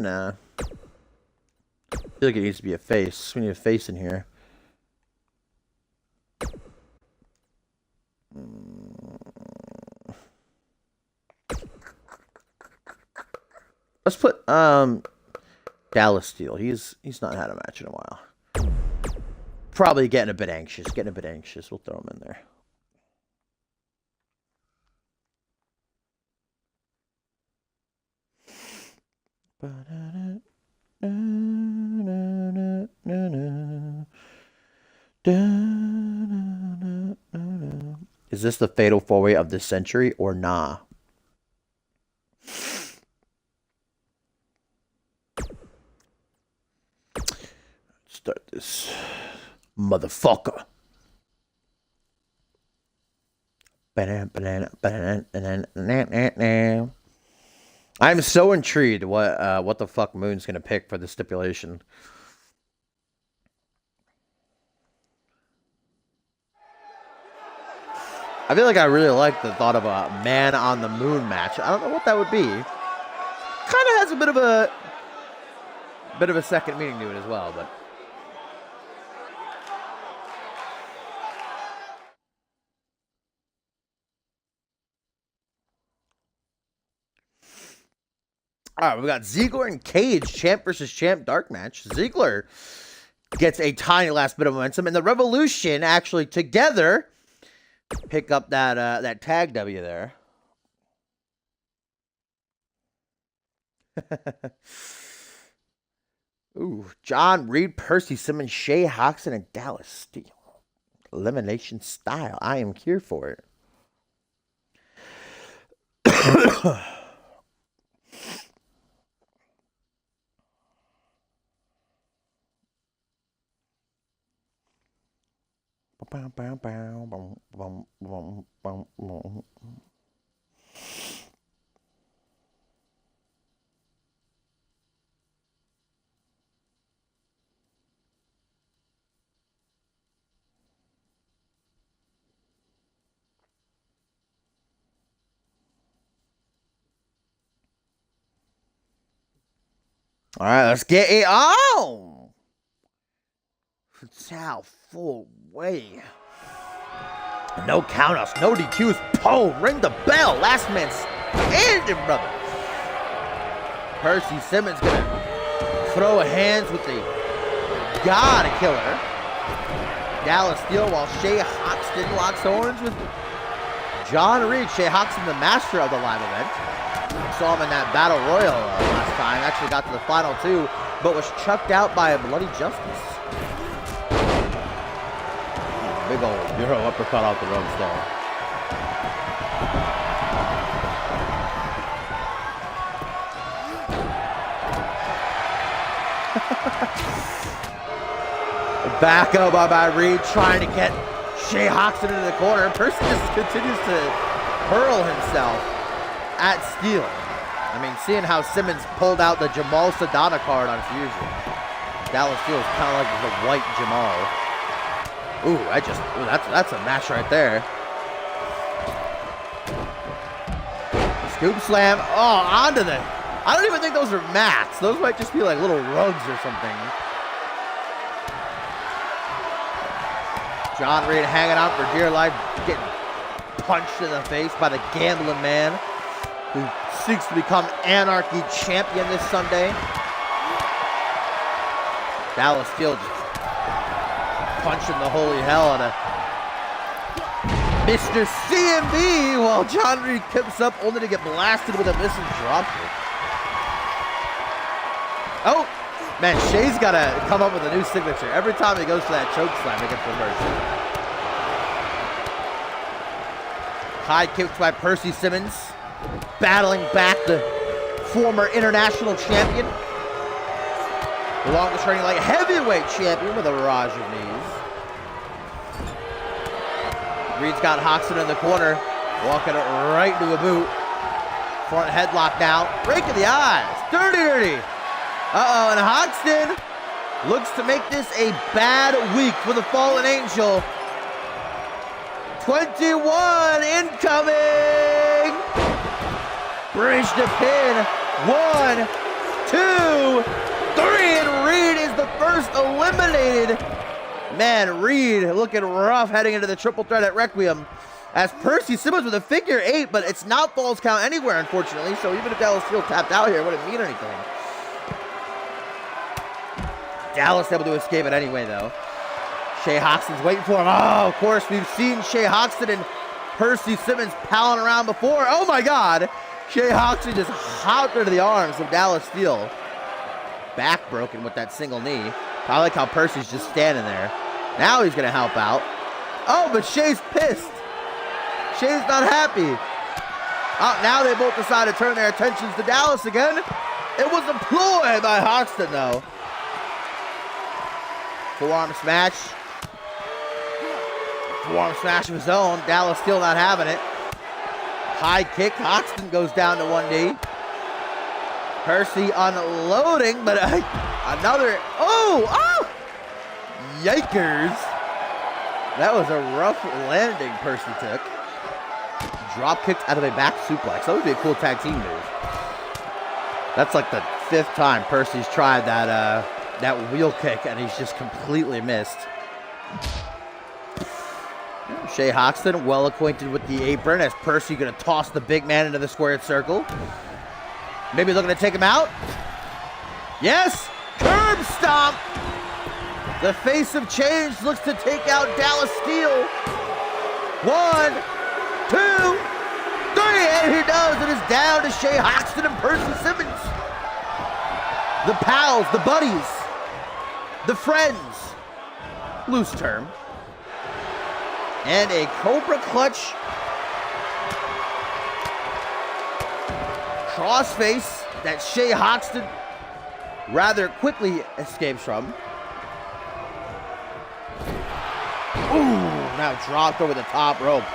Nah. I feel like it needs to be a face. We need a face in here. Let's put Dallas Steele. He's not had a match in a while. Probably getting a bit anxious. We'll throw him in there. Is this the fatal 4-way of the century or nah? Start this motherfucker. I'm so intrigued what the fuck Moon's gonna pick for the stipulation. I feel like I really like the thought of a Man on the Moon match. I don't know what that would be. Kind of has a bit of a second meaning to it as well, but. All right, we got Ziggler and Cage, champ versus champ dark match. Ziggler gets a tiny last bit of momentum, and the Revolution actually together pick up that tag W there. Ooh, John Reed, Percy Simmons, Shea Hoxton, and Dallas Steele. Elimination style. I am here for it. All right, let's get it on. Fatal 4-way. No countouts, no DQs. Boom, ring the bell. Last man standing, brother. Percy Simmons gonna throw hands with the God Killer. Dallas Steele while Shea Hoxton locks horns with John Reed. Shea Hoxton, the master of the live event. Saw him in that Battle Royal last time. Actually got to the final 2, but was chucked out by a Bloody Justice. Big old Euro uppercut off the ropes there. Back up by Reed, trying to get Shea Hoxton into the corner. Percy just continues to hurl himself at Steele. I mean, seeing how Simmons pulled out the Jamal Sadana card on Fusion. Dallas Steele is kind of like the white Jamal. Ooh, that's a match right there. Scoop slam. Oh, onto the... I don't even think those are mats. Those might just be like little rugs or something. John Reed hanging out for dear life, getting punched in the face by the gambling man who seeks to become Anarchy champion this Sunday. Dallas Steel just punching the holy hell out of Mr. CMV while John Reed kicks up only to get blasted with a missing dropkick. Oh, man, Shay's got to come up with a new signature. Every time he goes for that choke slam, he gets reversed. High kicked by Percy Simmons, battling back the former international champion. The longest reigning light heavyweight champion with a barrage of knees. Reed's got Hoxton in the corner, walking it right into a boot. Front headlock now, rake in the eyes, dirty. Uh-oh, and Hoxton looks to make this a bad week for the Fallen Angel. 21 incoming! Bridge to pin. 1, 2, 3, and Reed is the first eliminated. Man, Reed looking rough heading into the triple threat at Requiem. As Percy Simmons with a figure 8, but it's not falls count anywhere, unfortunately. So even if Dallas Steel tapped out here, it wouldn't mean anything. Dallas able to escape it anyway, though. Shay Hoxton's waiting for him. Oh, of course, we've seen Shay Hoxton and Percy Simmons palling around before. Oh, my God. Shay Hoxton just hopped into the arms of Dallas Steel. Back broken with that single knee. I like how Percy's just standing there. Now he's going to help out. Oh, but Shay's pissed. Shay's not happy. Oh, now they both decide to turn their attentions to Dallas again. It was a ploy by Hoxton, though. Forearm smash. Forearm smash of his own. Dallas still not having it. High kick. Hoxton goes down to one knee. Percy unloading, but another. Oh! Yikers. That was a rough landing Percy took. Drop kicked out of a back suplex. That would be a cool tag team move. That's like the 5th time Percy's tried that wheel kick, and he's just completely missed. Shay Hoxton, well acquainted with the apron, as Percy going to toss the big man into the squared circle. Maybe looking to take him out. Yes! Curb stomp! The face of change looks to take out Dallas Steel. 1, 2, 3, and he does. It is down to Shay Hoxton and Percy Simmons. The pals, the buddies, the friends. Loose term. And a Cobra Clutch crossface that Shay Hoxton rather quickly escapes from. Ooh, now dropped over the top rope.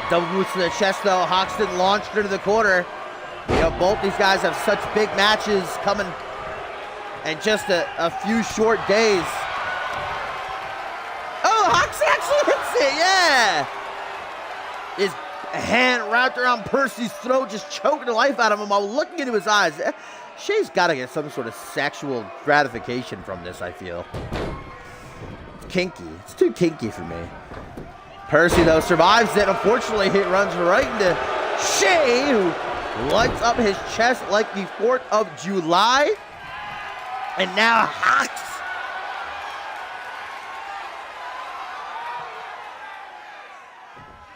Double boots to the chest, though. Hoxton launched into the corner. You know, both these guys have such big matches coming in just a few short days. Oh, Hoxton actually hits it, yeah! His hand wrapped around Percy's throat, just choking the life out of him while looking into his eyes. Shay's got to get some sort of sexual gratification from this, I feel. It's kinky. It's too kinky for me. Percy, though, survives it. Unfortunately, it runs right into Shay, who lights up his chest like the 4th of July. And now Hox.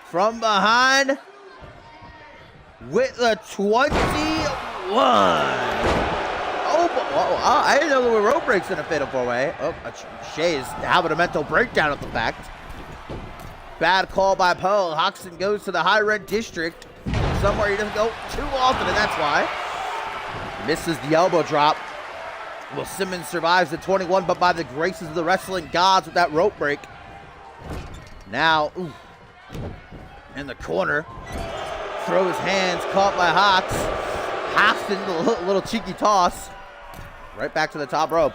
From behind with the 21. Oh, I didn't know there were rope breaks in a fatal 4-way. Oh, Shay's having a mental breakdown at the fact. Bad call by Poe. Hoxton goes to the high red district. Somewhere he doesn't go too often, and that's why. Misses the elbow drop. Well, Simmons survives the 21, but by the graces of the wrestling gods with that rope break. Now, ooh, in the corner. Throw his hands, caught by Hox. Hoxton, a little cheeky toss. Right back to the top rope.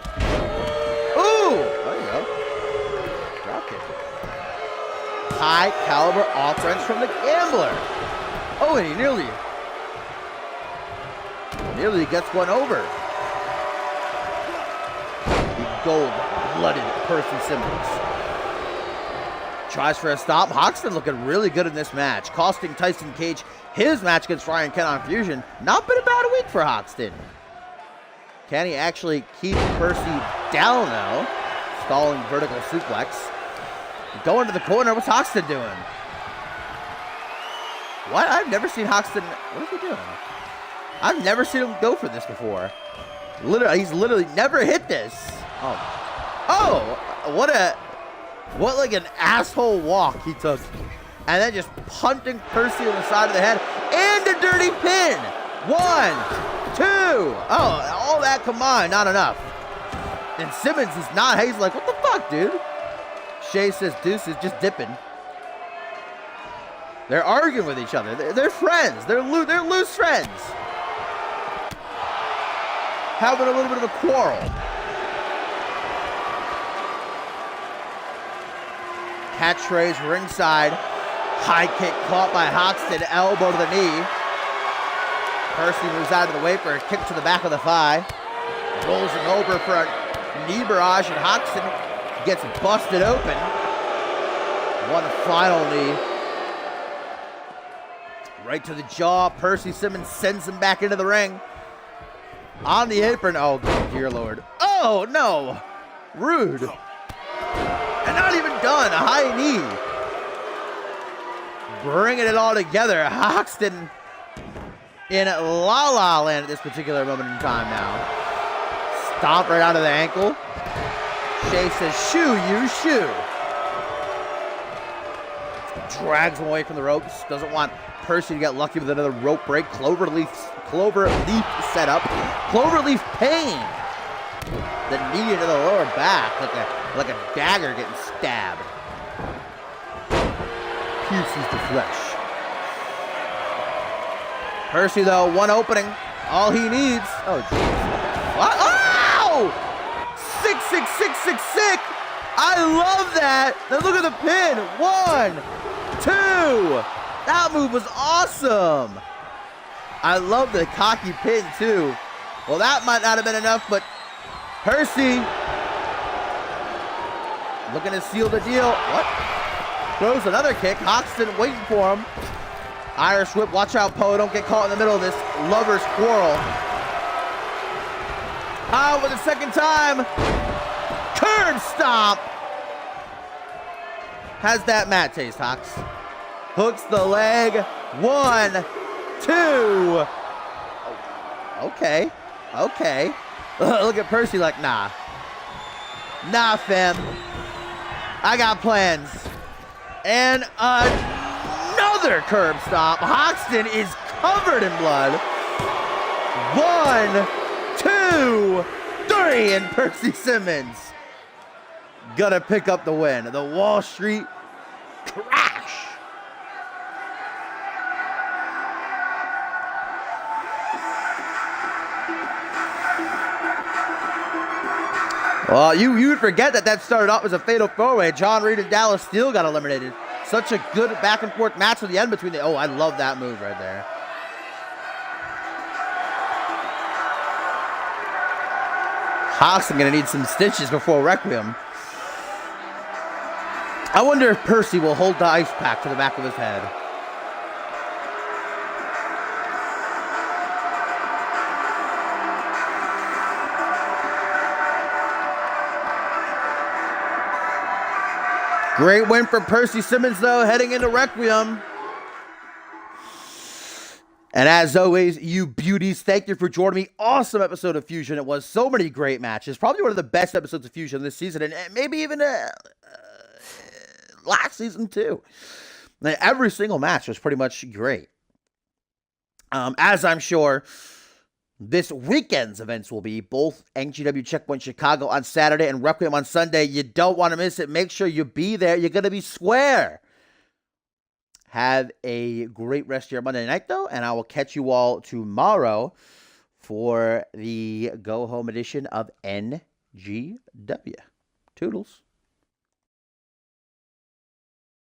Ooh! There you go. high caliber offense from the Gambler. Oh, and he nearly gets one over. The gold-blooded Percy Simmons tries for a stop. Hoxton looking really good in this match, costing Tyson Cage his match against Ryan Kent on Fusion. Not been a bad week for Hoxton. Can he actually keep Percy down now? Stalling vertical suplex. Going to the corner. What's Hoxton doing? What? I've never seen Hoxton. What is he doing? I've never seen him go for this before. He's literally never hit this. Oh, what like an asshole walk he took. And then just punting Percy on the side of the head. And a dirty pin. 1, 2. Oh, all that combined, not enough. And Simmons is not. He's like, what the fuck, dude? Shay says Deuce is just dipping. They're arguing with each other. They're friends. They're loose friends. Having a little bit of a quarrel. Catchphrase ringside. High kick caught by Hoxton. Elbow to the knee. Percy moves out of the way for a kick to the back of the thigh. Rolls him over for a knee barrage, and Hoxton gets busted open. One final knee. Right to the jaw. Percy Simmons sends him back into the ring. On the apron. Oh, dear Lord. Oh, no. Rude. And not even done. A high knee. Bringing it all together. Hoxton in La La Land at this particular moment in time now. Stomp right out of the ankle. Shay says, shoo, you shoo. Drags him away from the ropes. Doesn't want Percy to get lucky with another rope break. Cloverleaf setup. Cloverleaf pain. The knee into the lower back like a dagger getting stabbed. Pierces the flesh. Percy, though, one opening. All he needs. Oh, jeez. What? Oh! 66666. I love that. Now look at the pin. 1, 2. That move was awesome. I love the cocky pin, too. Well, that might not have been enough, but Percy looking to seal the deal. What? Throws another kick. Hoxton waiting for him. Irish whip. Watch out, Poe. Don't get caught in the middle of this lover's quarrel. For the second time. Curb stomp. Has that mat taste, Hox? Hooks the leg. 1, 2. Okay. Look at Percy like, nah. Nah, fam. I got plans. And another curb stomp. Hoxton is covered in blood. 1, 2, 3, and Percy Simmons gonna pick up the win. The Wall Street crash. Well, you'd forget that started off as a fatal four-way. John Reed and Dallas Steele got eliminated. Such a good back-and-forth match to the end between the... Oh, I love that move right there. Hoxton going to need some stitches before Requiem. I wonder if Percy will hold the ice pack to the back of his head. Great win for Percy Simmons, though, heading into Requiem. And as always, you beauties, thank you for joining me. Awesome episode of Fusion. It was so many great matches. Probably one of the best episodes of Fusion this season, and maybe even last season, too. Every single match was pretty much great. As I'm sure this weekend's events will be, both NGW Checkpoint Chicago on Saturday and Requiem on Sunday. You don't want to miss it. Make sure you be there. You're going to be square. Have a great rest of your Monday night, though, and I will catch you all tomorrow for the go-home edition of NGW. Toodles.